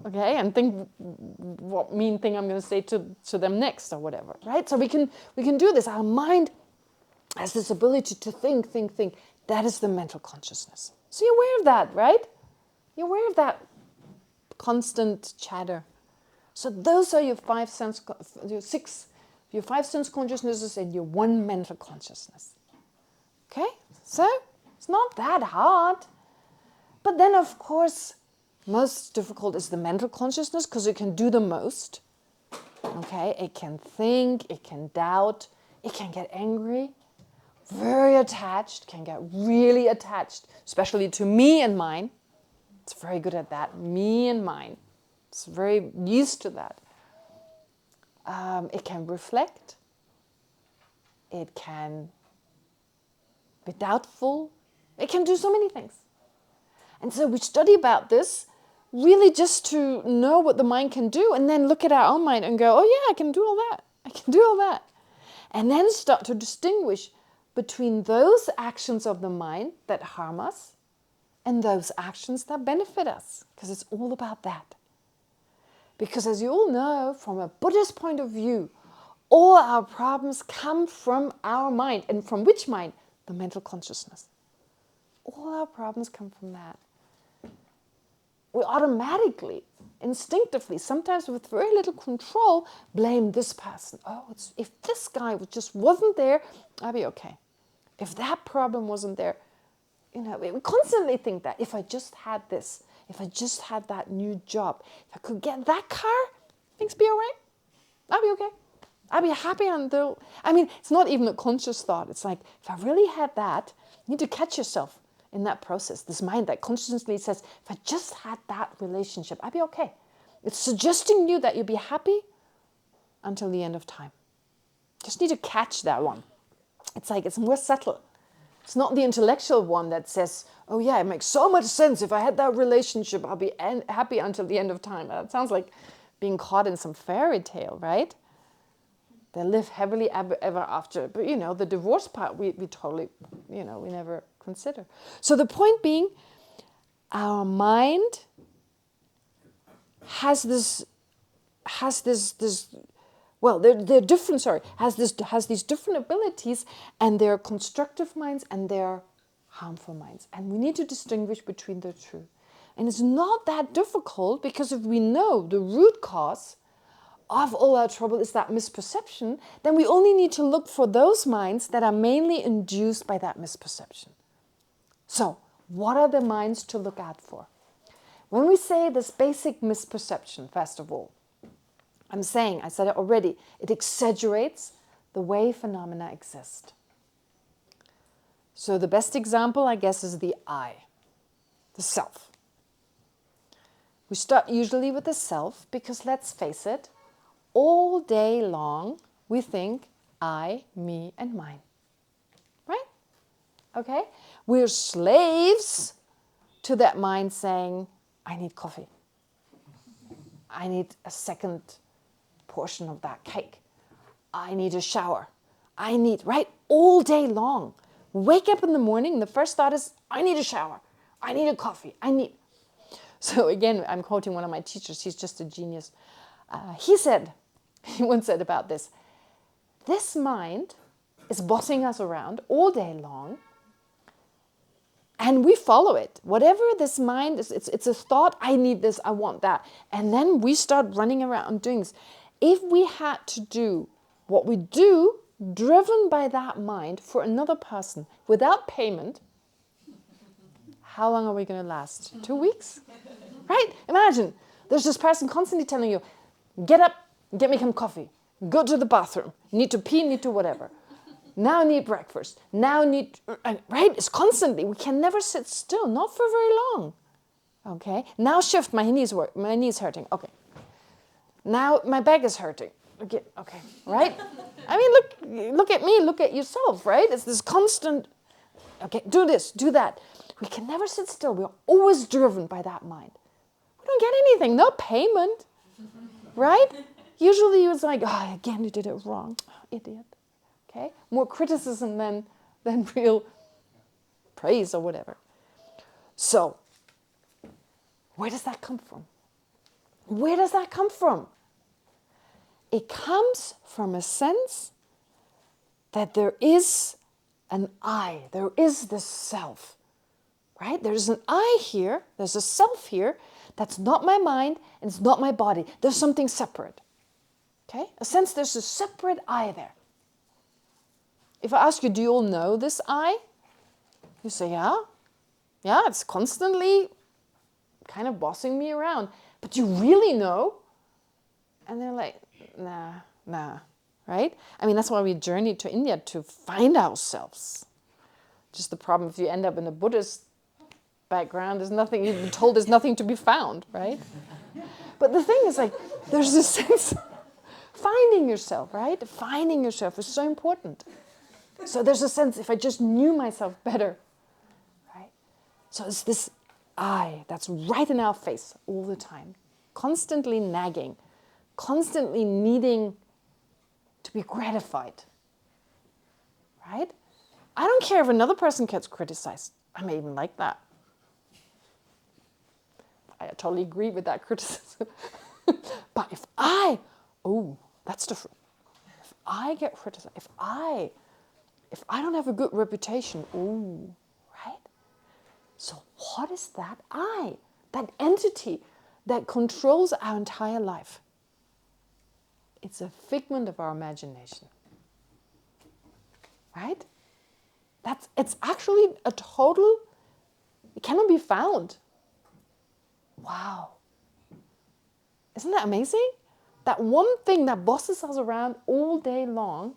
A: Okay, and think what mean thing I'm going to say to them next or whatever, right? So we can do this. Our mind has this ability to think. That is the mental consciousness. So you're aware of that, right? You're aware of that constant chatter. So those are your 5 sense consciousnesses and your 1 mental consciousness. Okay, so it's not that hard. But then, of course, most difficult is the mental consciousness because it can do the most. Okay, it can think, it can doubt, it can get angry, very attached, can get really attached, especially to me and mine. It's very good at that, me and mine. It's very used to that. It can reflect. It can be doubtful. It can do so many things. And so we study about this really just to know what the mind can do, and then look at our own mind and go, oh yeah, I can do all that. I can do all that. And then start to distinguish between those actions of the mind that harm us and those actions that benefit us, because it's all about that. Because as you all know, from a Buddhist point of view, all our problems come from our mind. And from which mind? The mental consciousness. All our problems come from that. We automatically, instinctively, sometimes with very little control, blame this person. Oh, if this guy just wasn't there, I'd be okay. If that problem wasn't there, we constantly think that. If I just had this, if I just had that new job, if I could get that car, things be all right. I'll be okay. I'll be happy until, it's not even a conscious thought. It's like, if I really had that, you need to catch yourself in that process. This mind that consciously says, if I just had that relationship, I'd be okay. It's suggesting you that you'll be happy until the end of time. Just need to catch that one. It's like, it's more subtle. It's not the intellectual one that says, oh yeah, it makes so much sense. If I had that relationship, I'll be happy until the end of time. That sounds like being caught in some fairy tale, right? They live happily ever after. But, the divorce part, we totally, we never consider. So the point being, our mind has these different abilities, and there are constructive minds and there are harmful minds. And we need to distinguish between the two. And it's not that difficult, because if we know the root cause of all our trouble is that misperception, then we only need to look for those minds that are mainly induced by that misperception. So, what are the minds to look out for? When we say this basic misperception, first of all, I said it already, it exaggerates the way phenomena exist. So the best example, I guess, is the I, the self. We start usually with the self because, let's face it, all day long we think I, me, and mine. Right? Okay? We're slaves to that mind saying, I need coffee. I need a second portion of that cake. I need a shower. Right? All day long. Wake up in the morning, the first thought is, I need a shower. I need a coffee. So again, I'm quoting one of my teachers. He's just a genius. He once said about this mind is bossing us around all day long, and we follow it. Whatever this mind is, it's a thought, I need this, I want that. And then we start running around doing this. If we had to do what we do, driven by that mind, for another person, without payment, how long are we going to last? 2 weeks? Right? Imagine, there's this person constantly telling you, get up, get me some coffee, go to the bathroom, need to pee, need to whatever. Now need breakfast, right? It's constantly, we can never sit still, not for very long. Okay? Now shift, my knee's hurting. Okay. Now my back is hurting. Okay, right? Look at me, look at yourself, right? It's this constant, okay, do this, do that. We can never sit still. We're always driven by that mind. We don't get anything, no payment, right? Usually it's like, oh, again, you did it wrong. Oh, idiot. Okay? More criticism than real praise or whatever. So, where does that come from? Where does that come from? It comes from a sense that there is an I, there is the self, right? There's an I here, there's a self here, that's not my mind and it's not my body. There's something separate, okay? A sense there's a separate I there. If I ask you, do you all know this I? You say, yeah, it's constantly kind of bossing me around. But you really know? And they're like, nah, right? That's why we journeyed to India, to find ourselves. Just the problem, if you end up in a Buddhist background, you've been told there's nothing to be found, right? But the thing is, like, there's this sense, finding yourself, right? Finding yourself is so important. So there's a sense, if I just knew myself better, right? So it's this I that's right in our face all the time, constantly nagging, constantly needing to be gratified, right? I don't care if another person gets criticized. I may even like that. I totally agree with that criticism. But if that's different. If I get criticized, if I don't have a good reputation, right? So what is that I? That entity that controls our entire life? It's a figment of our imagination. Right? It's actually it cannot be found. Wow. Isn't that amazing? that one thing that bosses us around all day long,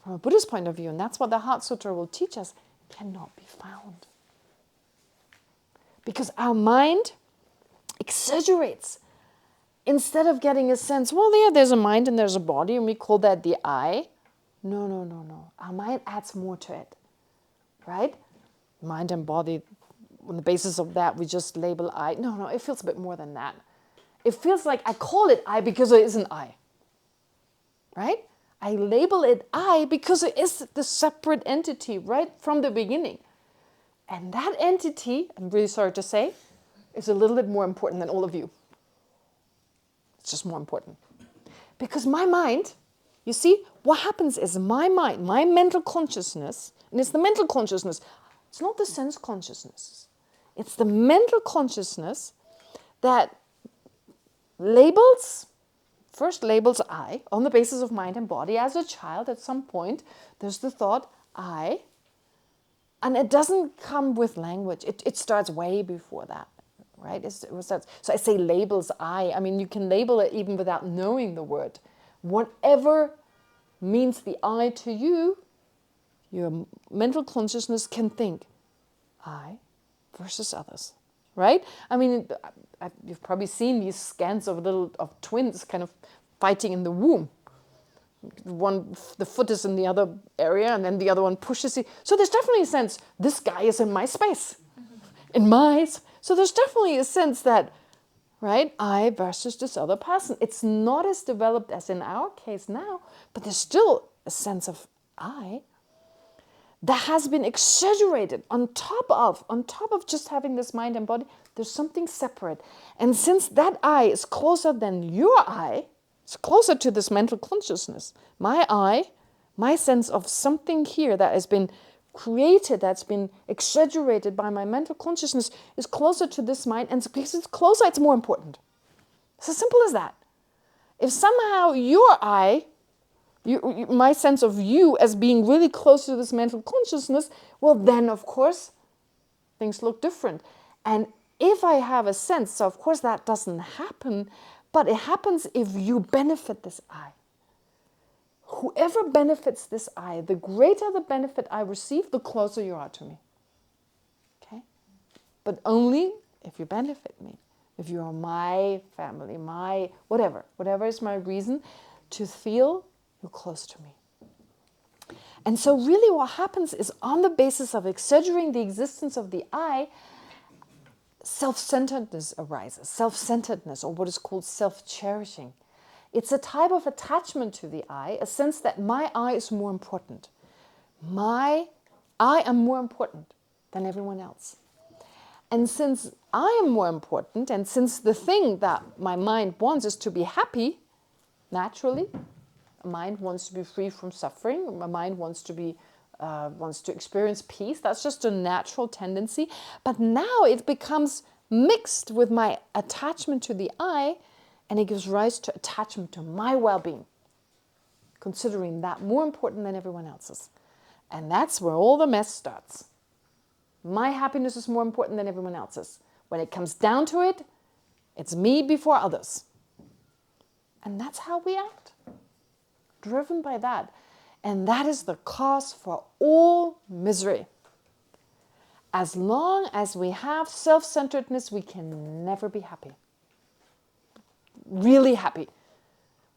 A: from a Buddhist point of view, and that's what the Heart Sutra will teach us, cannot be found. Because our mind exaggerates. Instead of getting a sense, well, there's a mind and there's a body, and we call that the I. No. Our mind adds more to it, right? Mind and body, on the basis of that, we just label I. No, it feels a bit more than that. It feels like I call it I because it isn't I, right? I label it I because it is the separate entity right from the beginning. And that entity, I'm really sorry to say, is a little bit more important than all of you. It's just more important. Because my mind, you see, what happens is my mind, my mental consciousness, and it's the mental consciousness, it's not the sense consciousness. It's the mental consciousness that first labels I on the basis of mind and body. As a child, at some point, there's the thought I, and it doesn't come with language. It starts way before that, right? So I say labels I mean, you can label it even without knowing the word. Whatever means the I to you, your mental consciousness can think I versus others, right? I mean, you've probably seen these scans of twins kind of fighting in the womb. The foot is in the other area, and then the other one pushes it. So there's definitely a sense, this guy is in my space. So there's definitely a sense that, right, I versus this other person. It's not as developed as in our case now, but there's still a sense of I that has been exaggerated on top of just having this mind and body. There's something separate. And since that I is closer than your I, it's closer to this mental consciousness. My I, my sense of something here that has been created, that's been exaggerated by my mental consciousness, is closer to this mind. And because it's closer, it's more important. It's as simple as that. If somehow your I, my sense of you as being really close to this mental consciousness, well, then, of course, things look different. And if I have a sense, so of course that doesn't happen, but it happens if you benefit this I. Whoever benefits this I, the greater the benefit I receive, the closer you are to me. Okay? But only if you benefit me. If you are my family, my whatever is my reason to feel you're close to me. And so really what happens is, on the basis of exaggerating the existence of the I, self-centeredness arises. Self-centeredness, or what is called self-cherishing. It's a type of attachment to the I, a sense that my I is more important. I am more important than everyone else. And since I am more important, and since the thing that my mind wants is to be happy, naturally, a mind wants to be free from suffering. A mind wants to experience peace. That's just a natural tendency. But now it becomes mixed with my attachment to the I, and it gives rise to attachment to my well-being, considering that more important than everyone else's. And that's where all the mess starts. My happiness is more important than everyone else's. When it comes down to it, it's me before others. And that's how we act. Driven by that. And that is the cause for all misery. As long as we have self-centeredness, we can never be happy. Really happy.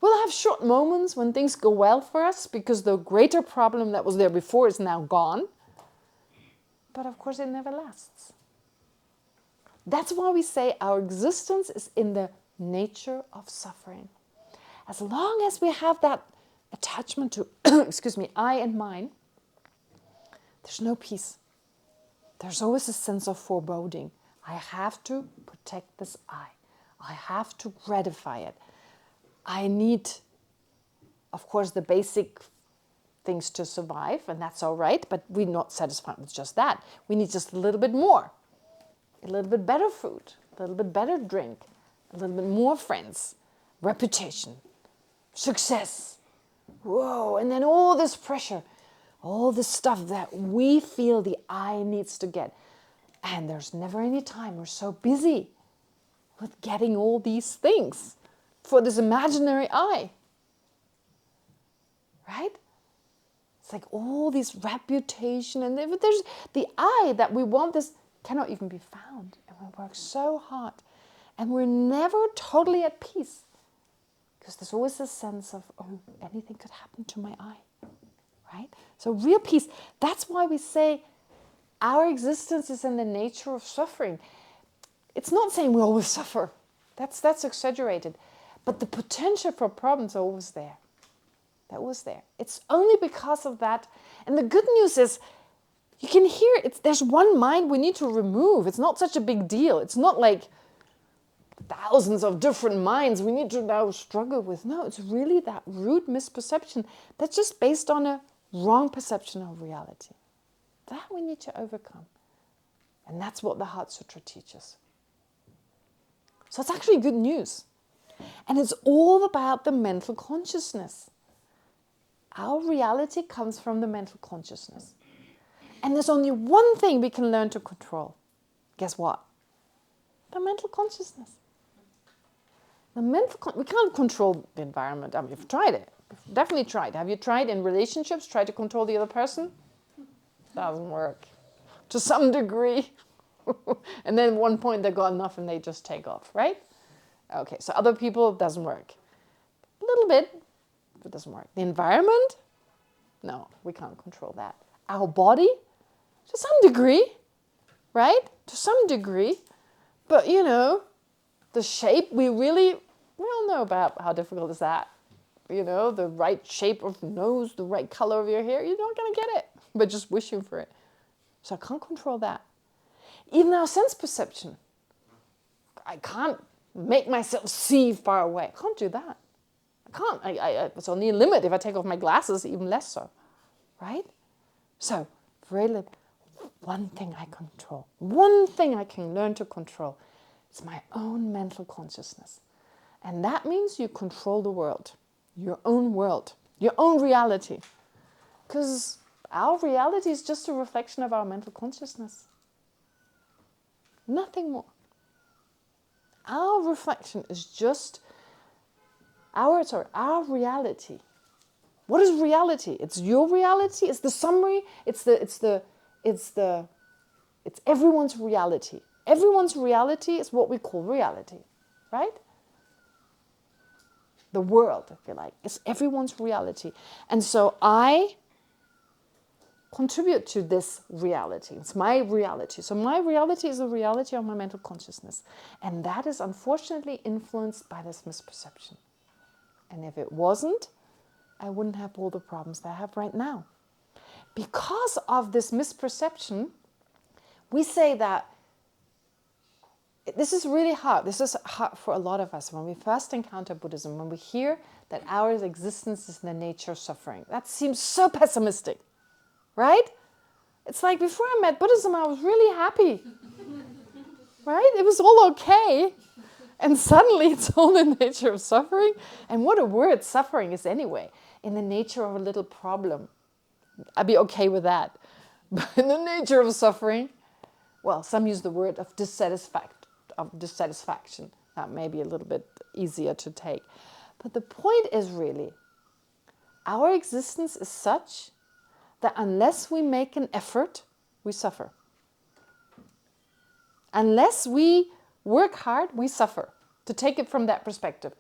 A: We'll have short moments when things go well for us because the greater problem that was there before is now gone. But of course it never lasts. That's why we say our existence is in the nature of suffering. As long as we have that attachment to, I and mine, there's no peace. There's always a sense of foreboding. I have to protect this I. I have to gratify it. I need, of course, the basic things to survive, and that's all right, but we're not satisfied with just that. We need just a little bit more. A little bit better food, a little bit better drink, a little bit more friends, reputation, success. Whoa, and then all this pressure, all this stuff that we feel the I needs to get. And there's never any time. We're so busy with getting all these things. for this imaginary I. Right? It's like all these reputation, and there's the I that we want, this cannot even be found. And we work so hard. And we're never totally at peace. Because there's always a sense of, oh, anything could happen to my I. Right? So real peace. That's why we say our existence is in the nature of suffering. It's not saying we always suffer. That's exaggerated. But the potential for problems are always there. That was there. It's only because of that. And the good news is, you can hear it. There's one mind we need to remove. It's not such a big deal. It's not like thousands of different minds we need to now struggle with. No, it's really that root misperception that's just based on a wrong perception of reality. That we need to overcome. And that's what the Heart Sutra teaches. So it's actually good news. And it's all about the mental consciousness. Our reality comes from the mental consciousness. And there's only one thing we can learn to control. Guess what? The mental consciousness. We can't control the environment. I mean, you've tried it. You've definitely tried. Have you tried in relationships, try to control the other person? Doesn't work. To some degree. And then at one point they got enough and they just take off, right? Okay, so other people, it doesn't work. A little bit, but it doesn't work. The environment? No, we can't control that. Our body? To some degree, right? To some degree. But, you know, the shape, we all know about how difficult is that. You know, the right shape of nose, the right color of your hair, you're not going to get it. But just wishing for it. So I can't control that. Even our sense perception. I can't make myself see far away. I can't do that. I can't. It's only a limit. If I take off my glasses, even less so. Right? So, really, one thing I control. One thing I can learn to control. It's my own mental consciousness. And that means you control the world. Your own world. Your own reality. Because our reality is just a reflection of our mental consciousness. Nothing more. Our reflection is just our reality. What is reality? It's your reality. It's the summary. It's everyone's reality. Everyone's reality is what we call reality, right? The world, if you like, is everyone's reality. And so I contribute to this reality. It's my reality. So my reality is the reality of my mental consciousness. And that is unfortunately influenced by this misperception. And if it wasn't, I wouldn't have all the problems that I have right now. Because of this misperception, we say that this is really hard. This is hard for a lot of us. When we first encounter Buddhism, when we hear that our existence is in the nature of suffering, that seems so pessimistic. Right? It's like before I met Buddhism, I was really happy. Right? It was all okay. And suddenly it's all in the nature of suffering. And what a word suffering is anyway. In the nature of a little problem. I'd be okay with that. But in the nature of suffering, well, some use the word of dissatisfaction. That may be a little bit easier to take. But the point is really, our existence is such that unless we make an effort, we suffer. Unless we work hard, we suffer. To take it from that perspective.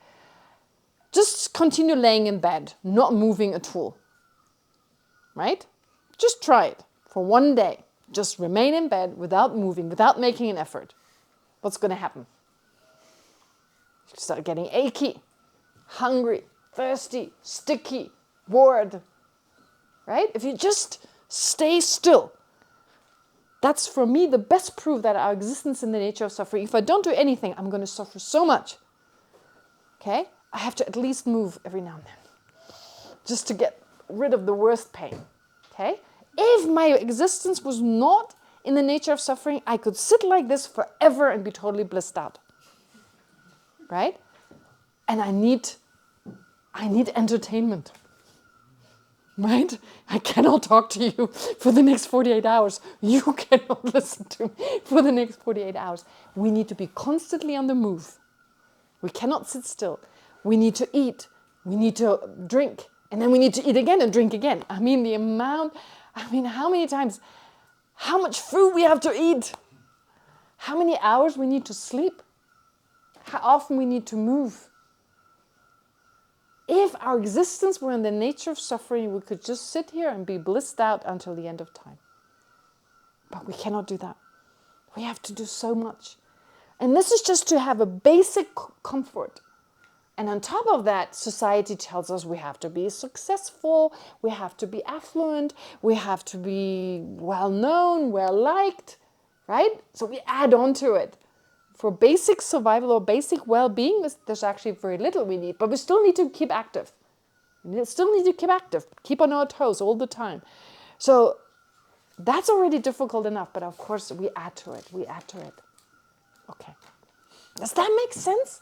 A: Just continue laying in bed, not moving at all. Right? Just try it for one day. Just remain in bed without moving, without making an effort. What's going to happen? You start getting achy, hungry, thirsty, sticky, bored. Right? If you just stay still, that's for me the best proof that our existence in the nature of suffering. If I don't do anything, I'm going to suffer so much. Okay? I have to at least move every now and then, just to get rid of the worst pain. Okay? If my existence was not in the nature of suffering, I could sit like this forever and be totally blissed out. Right? And I need entertainment. Right? I cannot talk to you for the next 48 hours. You cannot listen to me for the next 48 hours. We need to be constantly on the move. We cannot sit still. we need to eat, we need to drink, and then we need to eat again and drink again. I mean, how many times, how much food we have to eat, how many hours we need to sleep, how often we need to move. If our existence were in the nature of suffering, we could just sit here and be blissed out until the end of time. But we cannot do that. We have to do so much. And this is just to have a basic comfort. And on top of that, society tells us we have to be successful, we have to be affluent, we have to be well-known, well-liked, right? So we add on to it. For basic survival or basic well-being, there's actually very little we need, but we still need to keep active. Keep on our toes all the time. So that's already difficult enough, but of course we add to it. Okay. Does that make sense?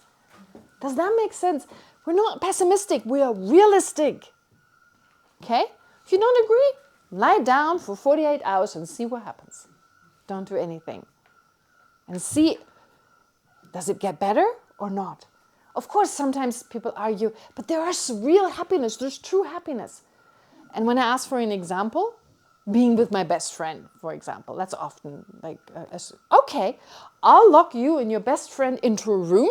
A: We're not pessimistic, we are realistic. Okay? If you don't agree, lie down for 48 hours and see what happens. Don't do anything. And see, does it get better or not? Of course, sometimes people argue, but there is real happiness, there's true happiness. And when I ask for an example, being with my best friend, for example, that's often like, okay, I'll lock you and your best friend into a room.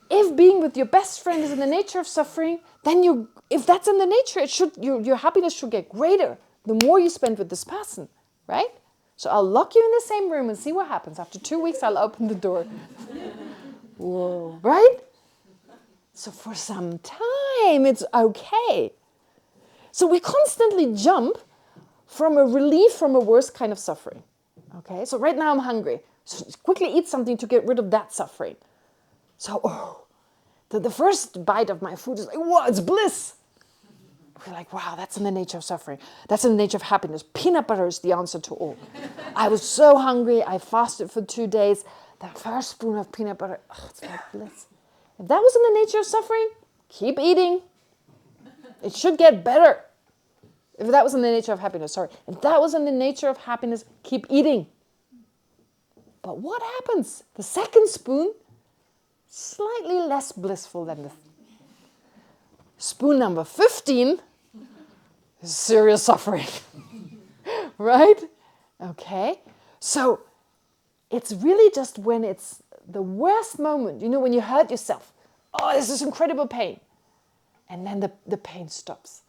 A: If being with your best friend is in the nature of suffering, then if that's in the nature, your happiness should get greater the more you spend with this person, right? So I'll lock you in the same room and see what happens. After 2 weeks, I'll open the door. Whoa, right? So for some time, it's okay. So we constantly jump from a relief from a worse kind of suffering. Okay, so right now I'm hungry. So quickly eat something to get rid of that suffering. So, the first bite of my food is like, wow, it's bliss. We're like, wow, that's in the nature of suffering. That's in the nature of happiness. Peanut butter is the answer to all. I was so hungry. I fasted for 2 days. That first spoon of peanut butter, it's like bliss. If that was in the nature of suffering, keep eating. It should get better. If that was in the nature of happiness, If that was in the nature of happiness, keep eating. But what happens? The second spoon, slightly less blissful than the spoon number 15 is serious suffering. Right? Okay. So it's really just when it's the worst moment, when you hurt yourself. Oh, this is incredible pain. And then the pain stops.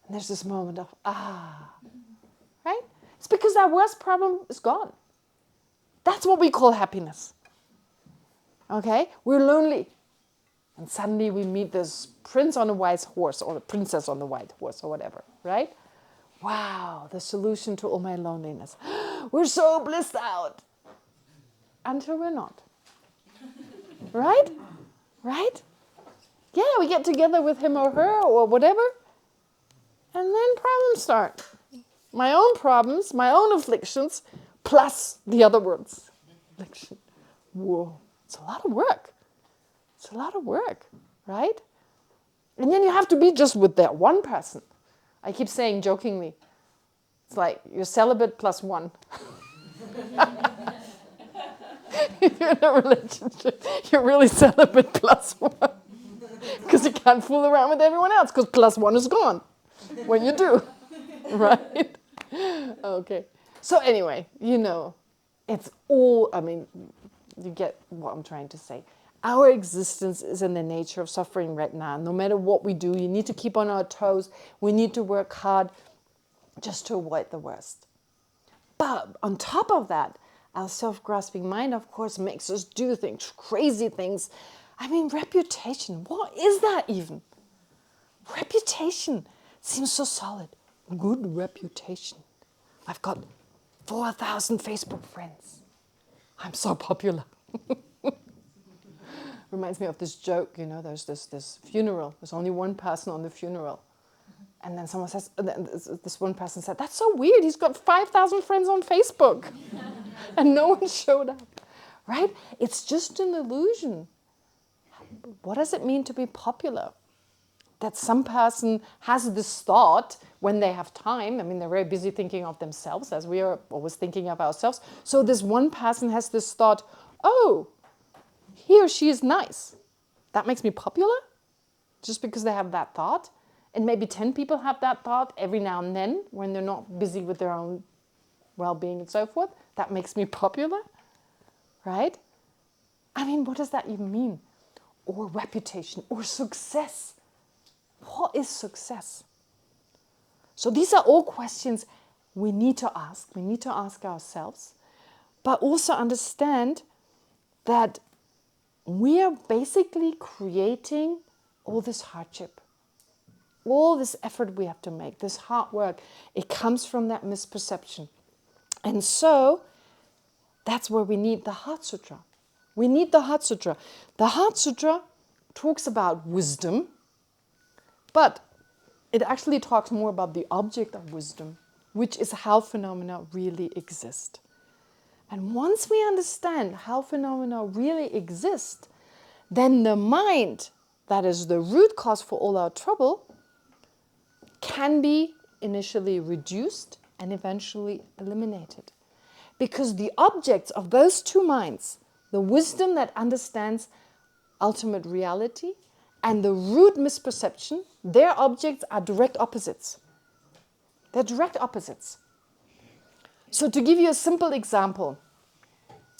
A: And there's this moment of, right? It's because that worst problem is gone. That's what we call happiness. Okay? We're lonely. And suddenly we meet this prince on a white horse or the princess on the white horse or whatever, right? Wow, the solution to all my loneliness. We're so blissed out. Until we're not. Right? Right? Yeah, we get together with him or her or whatever. And then problems start. My own problems, my own afflictions, plus the other world's affliction. Whoa, it's a lot of work. It's a lot of work, right? And then you have to be just with that one person. I keep saying jokingly, it's like you're celibate plus one. If you're in a relationship, you're really celibate plus one. Because you can't fool around with everyone else, because plus one is gone when you do, right? Okay. So anyway, it's all, you get what I'm trying to say. Our existence is in the nature of suffering right now. No matter what we do, you need to keep on our toes. We need to work hard just to avoid the worst. But on top of that, our self-grasping mind, of course, makes us do things, crazy things. Reputation, what is that even? Reputation seems so solid. Good reputation. I've got 4,000 Facebook friends. I'm so popular. Reminds me of this joke, there's this funeral. There's only one person on the funeral. And then someone says, this one person said, that's so weird. He's got 5,000 friends on Facebook. And no one showed up. Right? It's just an illusion. What does it mean to be popular? That some person has this thought when they have time. They're very busy thinking of themselves, as we are always thinking of ourselves. So this one person has this thought, oh, he or she is nice. That makes me popular? just because they have that thought. And maybe 10 people have that thought every now and then when they're not busy with their own well-being and so forth. That makes me popular, right? I mean, what does that even mean? Or reputation, or success. What is success? So these are all questions we need to ask. We need to ask ourselves, but also understand that we are basically creating all this hardship, all this effort we have to make, this hard work. It comes from that misperception. And so that's where we need the Heart Sutra. We need the Heart Sutra. The Heart Sutra talks about wisdom, but it actually talks more about the object of wisdom, which is how phenomena really exist. And once we understand how phenomena really exist, then the mind, that is the root cause for all our trouble, can be initially reduced and eventually eliminated. Because the objects of those two minds, the wisdom that understands ultimate reality and the root misperception, their objects are direct opposites. They're direct opposites. So to give you a simple example,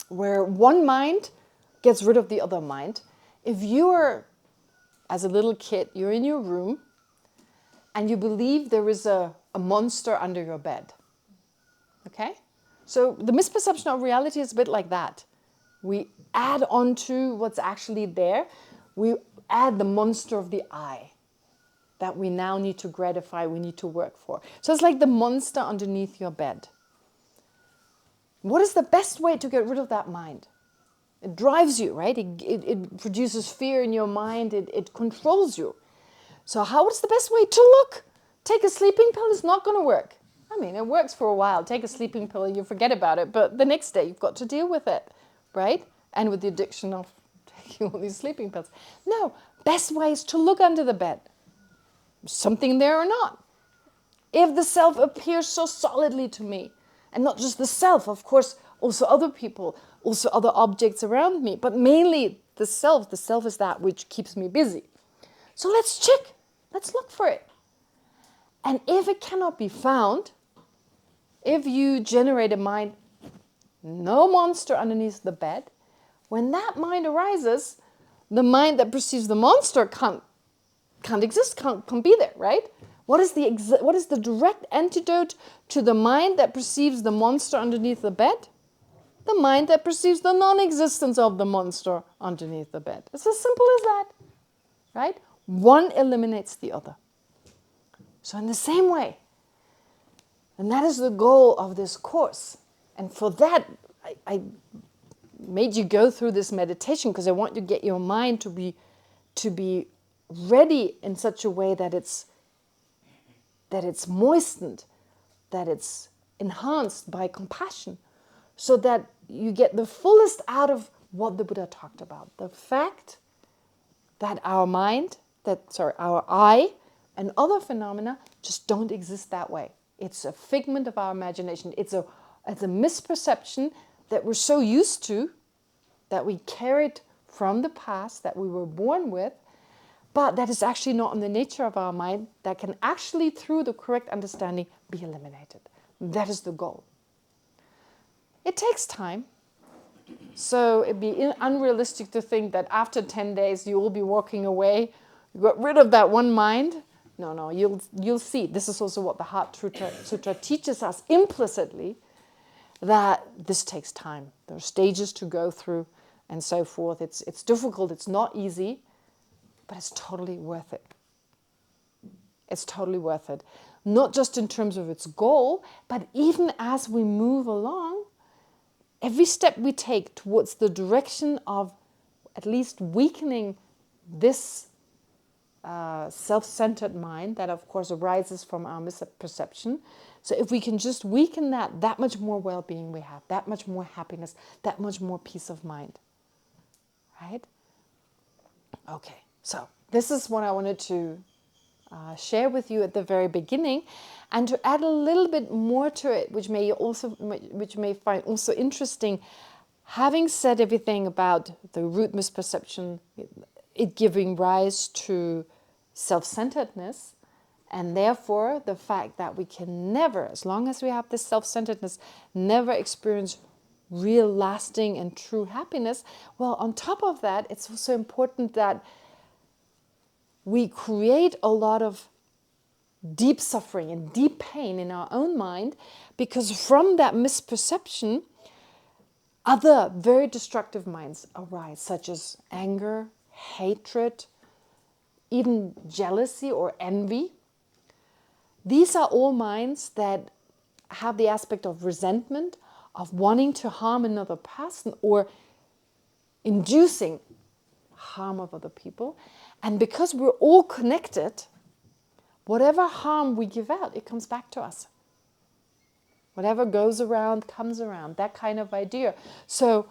A: where one mind gets rid of the other mind, if you are, as a little kid, you're in your room and you believe there is a monster under your bed, okay? So the misperception of reality is a bit like that. We add on to what's actually there. We add the monster of the eye that we now need to gratify, we need to work for. So it's like the monster underneath your bed. What is the best way to get rid of that mind? It drives you, right? It produces fear in your mind. It controls you. So what's the best way to look? Take a sleeping pill is not going to work. I mean, it works for a while. Take a sleeping pill and you forget about it. But the next day you've got to deal with it, right? And with the addiction of taking all these sleeping pills. No, best way is to look under the bed. Something there or not. If the self appears so solidly to me, and not just the self, of course, also other people, also other objects around me, but mainly the self. The self is that which keeps me busy. So let's check. Let's look for it. And if it cannot be found, if you generate a mind, no monster underneath the bed, when that mind arises, the mind that perceives the monster can't exist, can't be there, right? What is the direct antidote to the mind that perceives the monster underneath the bed? The mind that perceives the non-existence of the monster underneath the bed. It's as simple as that, right? One eliminates the other. So in the same way, and that is the goal of this course. And for that, I made you go through this meditation because I want you to get your mind to be ready in such a way that it's moistened, that it's enhanced by compassion, so that you get the fullest out of what the Buddha talked about. The fact that our eye and other phenomena just don't exist that way. It's a figment of our imagination. It's a misperception that we're so used to, that we carried from the past, that we were born with, but that is actually not in the nature of our mind, that can actually, through the correct understanding, be eliminated. That is the goal. It takes time. So it'd be unrealistic to think that after 10 days you will be walking away, you got rid of that one mind. No, you'll see. This is also what the Heart Sutra teaches us implicitly, that this takes time. There are stages to go through and so forth. It's difficult, it's not easy, but it's totally worth it. It's totally worth it. Not just in terms of its goal, but even as we move along, every step we take towards the direction of at least weakening this self-centered mind that, of course, arises from our misperception. So if we can just weaken that much more well-being we have, that much more happiness, that much more peace of mind. Right? Okay, so this is what I wanted to share with you at the very beginning, and to add a little bit more to it, which may find also interesting. Having said everything about the root misperception, it giving rise to self-centeredness, and therefore the fact that we can never, as long as we have this self-centeredness, never experience real lasting and true happiness. Well, on top of that, it's also important that we create a lot of deep suffering and deep pain in our own mind, because from that misperception, other very destructive minds arise, such as anger, hatred, even jealousy or envy. These are all minds that have the aspect of resentment, of wanting to harm another person or inducing harm of other people. And because we're all connected, whatever harm we give out, it comes back to us. Whatever goes around comes around, that kind of idea. So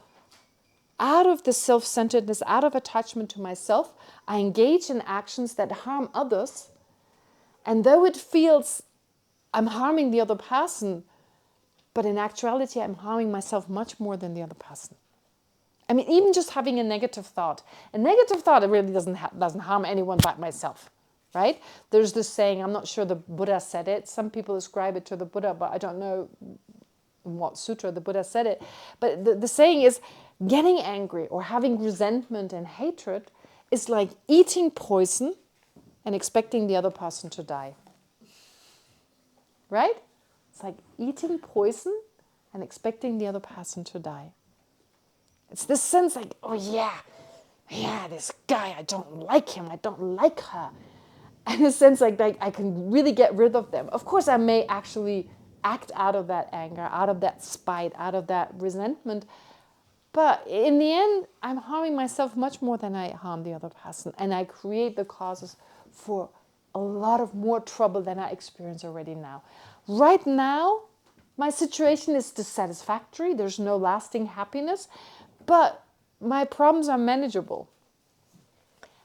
A: out of the self-centeredness, out of attachment to myself, I engage in actions that harm others. And though it feels I'm harming the other person, but in actuality, I'm harming myself much more than the other person. I mean, even just having a negative thought. A negative thought, it really doesn't harm anyone but myself, right? There's this saying, I'm not sure the Buddha said it. Some people ascribe it to the Buddha, but I don't know in what sutra the Buddha said it. But the saying is, getting angry or having resentment and hatred is like eating poison and expecting the other person to die. Right? It's like eating poison and expecting the other person to die. It's this sense like, oh yeah, this guy, I don't like him, I don't like her. And a sense like I can really get rid of them. Of course, I may actually act out of that anger, out of that spite, out of that resentment. But in the end, I'm harming myself much more than I harm the other person. And I create the causes for a lot of more trouble than I experience already now. Right now, my situation is dissatisfactory. There's no lasting happiness. But my problems are manageable.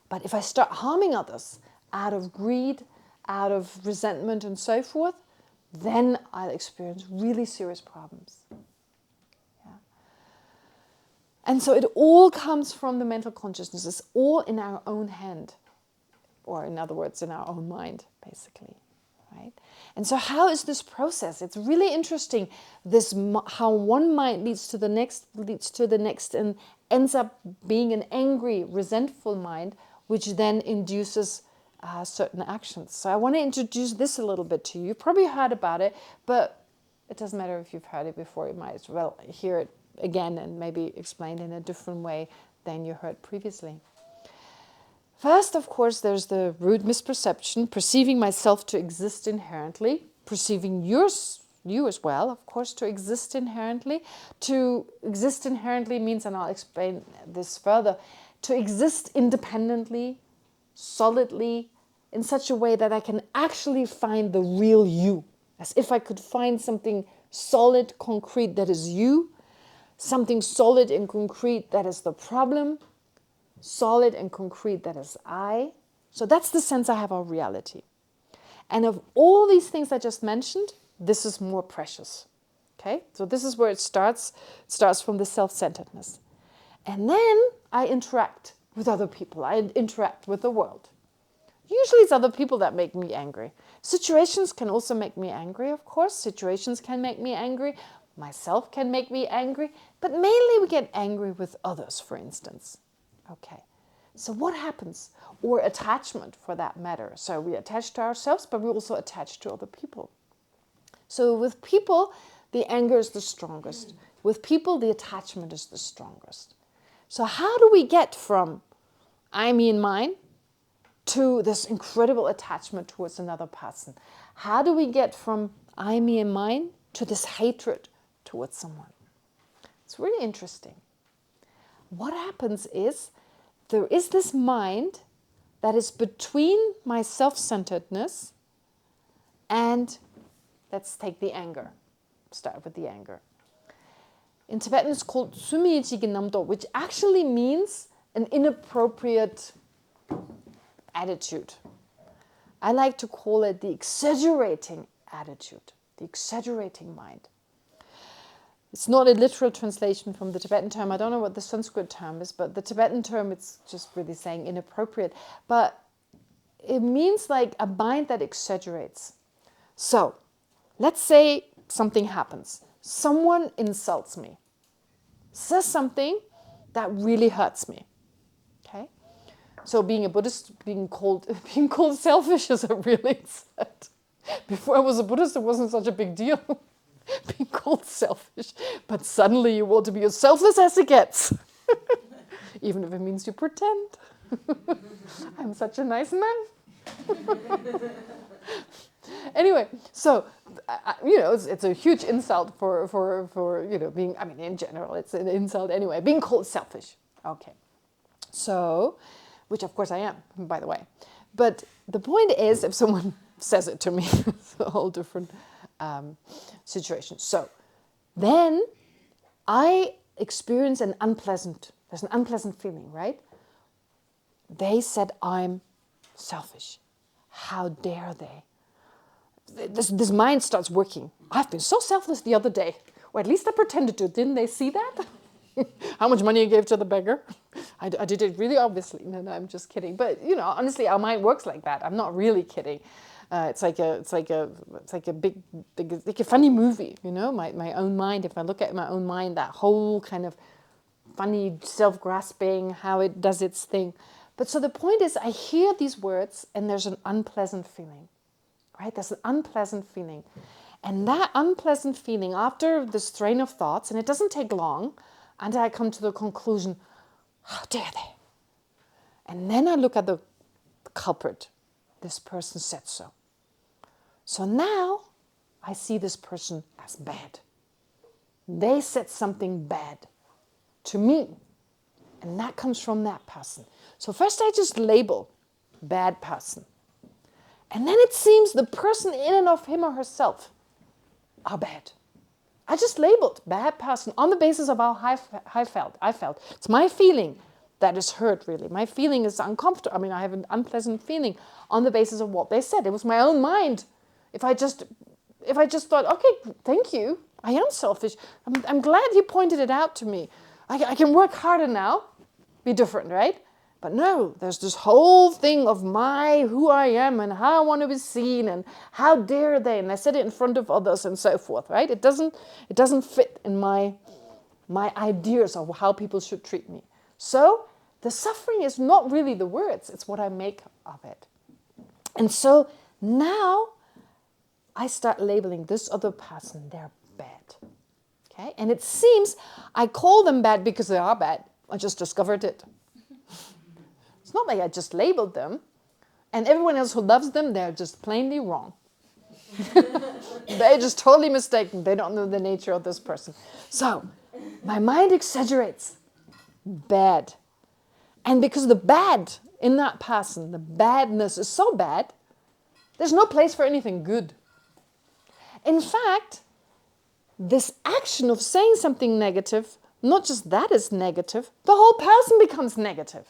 A: But if I start harming others out of greed, out of resentment and so forth, then I'll experience really serious problems. Yeah. And so it all comes from the mental consciousness. It's all in our own hand. Or in other words, in our own mind, basically. Right? And so how is this process? It's really interesting, this how one mind leads to the next, and ends up being an angry, resentful mind, which then induces certain actions. So I want to introduce this a little bit to you. You've probably heard about it, but it doesn't matter if you've heard it before. You might as well hear it again and maybe explained in a different way than you heard previously. First, of course, there's the root misperception, perceiving myself to exist inherently, perceiving you as well, of course, to exist inherently. To exist inherently means, and I'll explain this further, to exist independently, solidly, in such a way that I can actually find the real you, as if I could find something solid, concrete that is you, something solid and concrete that is the problem, solid and concrete that is I. So that's the sense I have of reality. And of all these things I just mentioned, this is more precious. Okay? So this is where it starts. It starts from the self-centeredness. And then I interact with other people. I interact with the world. Usually it's other people that make me angry. Situations can also make me angry, of course. Situations can make me angry. Myself can make me angry. But mainly we get angry with others, for instance. Okay, so what happens? Or attachment, for that matter. So we attach to ourselves, but we also attach to other people. So with people, the anger is the strongest. With people, the attachment is the strongest. So how do we get from I, me, and mine to this incredible attachment towards another person? How do we get from I, me, and mine to this hatred towards someone? It's really interesting. What happens is there is this mind that is between my self-centeredness and, let's take the anger. Start with the anger. In Tibetan it's called Sumiichi Ginamdo, which actually means an inappropriate attitude. I like to call it the exaggerating attitude, the exaggerating mind. It's not a literal translation from the Tibetan term. I don't know what the Sanskrit term is, but the Tibetan term, it's just really saying inappropriate. But it means like a mind that exaggerates. So, let's say something happens. Someone insults me, says something that really hurts me. Okay? So being a Buddhist, being called selfish is a real insult. Before I was a Buddhist, it wasn't such a big deal. Being called selfish. But suddenly you want to be as selfless as it gets. Even if it means you pretend. I'm such a nice man. Anyway, so, it's a huge insult for being, in general, it's an insult anyway. Being called selfish. Okay. So, which of course I am, by the way. But the point is, if someone says it to me, it's a whole different situation. So, then I experience there's an unpleasant feeling, right? They said I'm selfish. How dare they? This mind starts working. I've been so selfless the other day. Or at least I pretended to. Didn't they see that? How much money I gave to the beggar? I did it really obviously. No, I'm just kidding. But honestly, our mind works like that. I'm not really kidding. It's like a big funny movie. My own mind. If I look at my own mind, that whole kind of funny self-grasping, how it does its thing. But so the point is, I hear these words, and there's an unpleasant feeling. Right? There's an unpleasant feeling. And that unpleasant feeling, after this train of thoughts, and it doesn't take long until I come to the conclusion, how dare they? And then I look at the culprit. This person said so. So now I see this person as bad. They said something bad to me. And that comes from that person. So first I just label bad person. And then it seems the person in and of him or herself are bad. I just labeled bad person on the basis of how I felt. It's my feeling that is hurt, really. My feeling is uncomfortable. I have an unpleasant feeling on the basis of what they said. It was my own mind. If I just thought, okay, thank you, I am selfish. I'm glad you pointed it out to me. I can work harder now. Be different, right? But no, there's this whole thing of who I am and how I want to be seen and how dare they, and I said it in front of others and so forth, right? It doesn't fit in my ideas of how people should treat me. So the suffering is not really the words, it's what I make of it. And so now I start labeling this other person, they're bad. Okay? And it seems I call them bad because they are bad. I just discovered it. It's not like I just labeled them, and everyone else who loves them, they're just plainly wrong. They're just totally mistaken. They don't know the nature of this person. So, my mind exaggerates. Bad. And because the bad in that person, the badness is so bad, there's no place for anything good. In fact, this action of saying something negative, not just that is negative, the whole person becomes negative.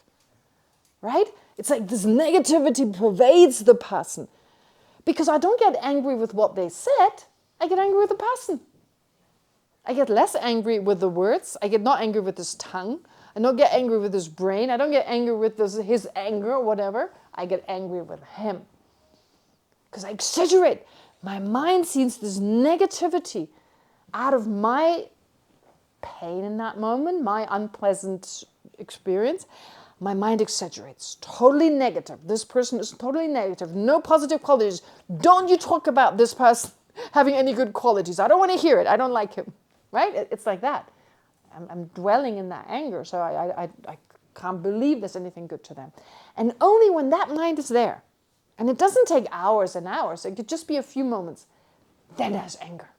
A: Right? It's like this negativity pervades the person. Because I don't get angry with what they said, I get angry with the person. I get less angry with the words. I get not angry with his tongue. I don't get angry with his brain. I don't get angry with his anger or whatever. I get angry with him. Because I exaggerate. My mind sees this negativity out of my pain in that moment, my unpleasant experience. My mind exaggerates. Totally negative. This person is totally negative. No positive qualities. Don't you talk about this person having any good qualities. I don't want to hear it. I don't like him. Right? It's like that. I'm dwelling in that anger. So I can't believe there's anything good to them. And only when that mind is there, and it doesn't take hours and hours, it could just be a few moments, then there's anger.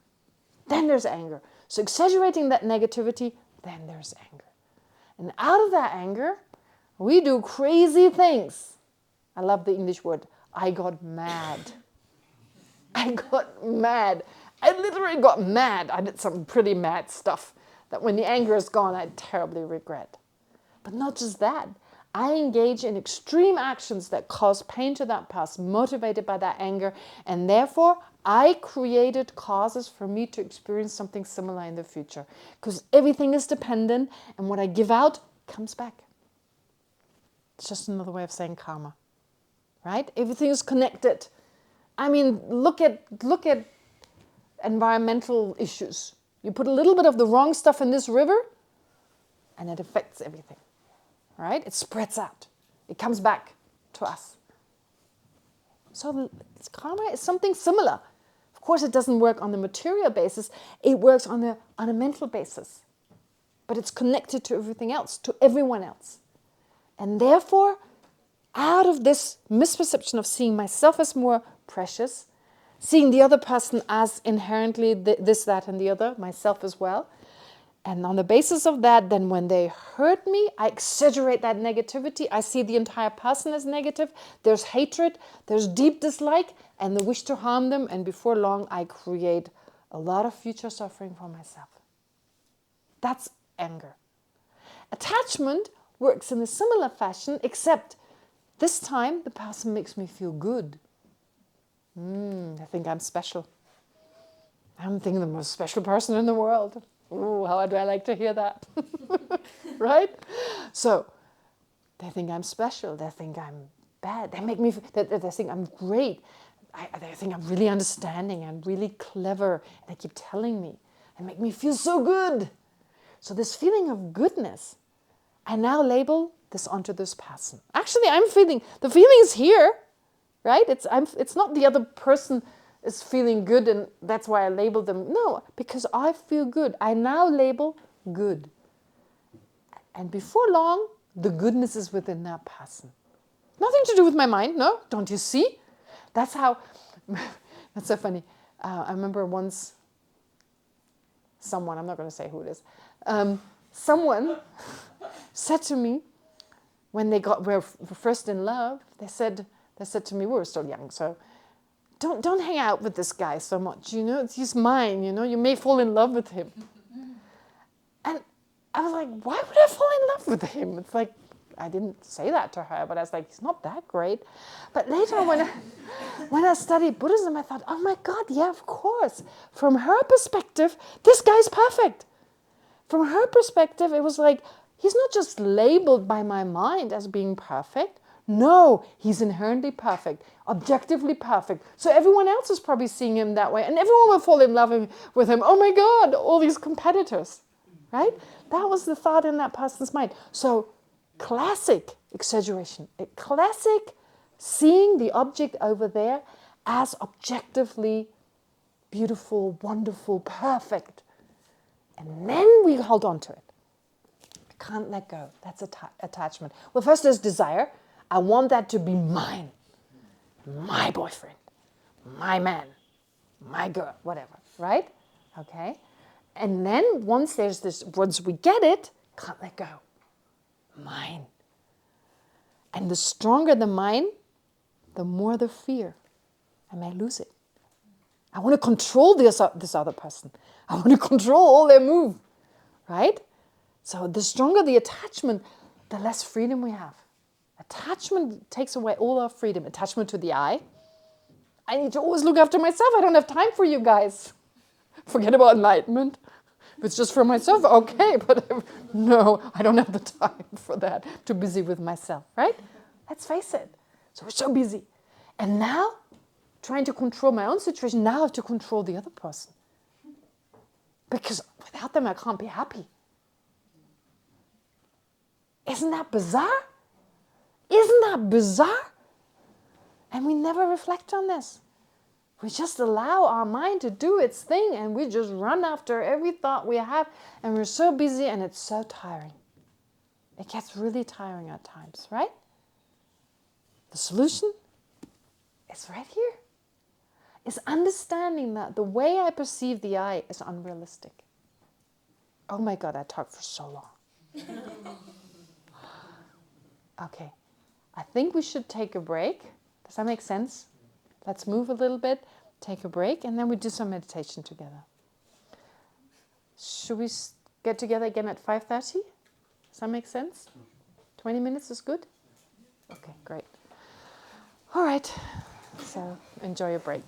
A: Then there's anger. So exaggerating that negativity, then there's anger. And out of that anger, we do crazy things. I love the English word. I got mad. I got mad. I literally got mad. I did some pretty mad stuff that when the anger is gone, I terribly regret. But not just that. I engage in extreme actions that cause pain to that person, motivated by that anger, and therefore I created causes for me to experience something similar in the future. Because everything is dependent, and what I give out comes back. It's just another way of saying karma. right? Everything is connected. I mean, look at environmental issues. You put a little bit of the wrong stuff in this river, and it affects everything, right? It spreads out. It comes back to us. So karma is something similar. Of course, it doesn't work on the material basis. It works on a mental basis. But it's connected to everything else, to everyone else. And therefore, out of this misperception of seeing myself as more precious, seeing the other person as inherently this, that, and the other, myself as well. And on the basis of that, then when they hurt me, I exaggerate that negativity. I see the entire person as negative. There's hatred, there's deep dislike, and the wish to harm them. And before long, I create a lot of future suffering for myself. That's anger. Attachment works in a similar fashion, except this time the person makes me feel good. I think I'm special. I'm thinking the most special person in the world. Ooh, how do I like to hear that? Right? So they think I'm special. They think I'm bad. They make me. They think I'm great. They think I'm really understanding. I'm really clever. And they keep telling me and make me feel so good. So this feeling of goodness, I now label this onto this person. Actually, I'm feeling the feeling is here, right? It's not the other person is feeling good and that's why I label them. No, because I feel good. I now label good. And before long, the goodness is within that person. Nothing to do with my mind, no? Don't you see? That's how, that's so funny. I remember once, someone, I'm not going to say who it is, someone said to me, when were first in love, they said to me, we were still young, so don't hang out with this guy so much, he's mine, you may fall in love with him. And I was like, why would I fall in love with him? It's like, I didn't say that to her, but I was like, he's not that great. But later when I studied Buddhism, I thought, oh my God, yeah, of course. From her perspective, this guy's perfect. From her perspective, it was like, he's not just labeled by my mind as being perfect. No, he's inherently perfect, objectively perfect. So everyone else is probably seeing him that way. And everyone will fall in love with him. Oh my God, all these competitors, right? That was the thought in that person's mind. So classic exaggeration, a classic seeing the object over there as objectively beautiful, wonderful, perfect. And then we hold on to it. I can't let go. That's attachment. Well, first there's desire. I want that to be mine. My boyfriend. My man. My girl. Whatever. Right? Okay. And then once we get it, can't let go. Mine. And the stronger the mine, the more the fear. I may lose it. I want to control this other person. I want to control all their move. Right? So the stronger the attachment, the less freedom we have. Attachment takes away all our freedom. Attachment to the I. I need to always look after myself. I don't have time for you guys. Forget about enlightenment. If it's just for myself, okay. But no, I don't have the time for that. Too busy with myself, right? Let's face it. So we're so busy. And now, trying to control my own situation, now I have to control the other person. Because without them, I can't be happy. Isn't that bizarre? Isn't that bizarre? And we never reflect on this. We just allow our mind to do its thing and we just run after every thought we have and we're so busy and it's so tiring. It gets really tiring at times, right? The solution is right here. It's understanding that the way I perceive the I is unrealistic. Oh my God, I talked for so long. Okay. I think we should take a break. Does that make sense? Let's move a little bit, take a break, and then we do some meditation together. Should we get together again at 5:30? Does that make sense? 20 minutes is good? Okay, great. All right. So enjoy your break.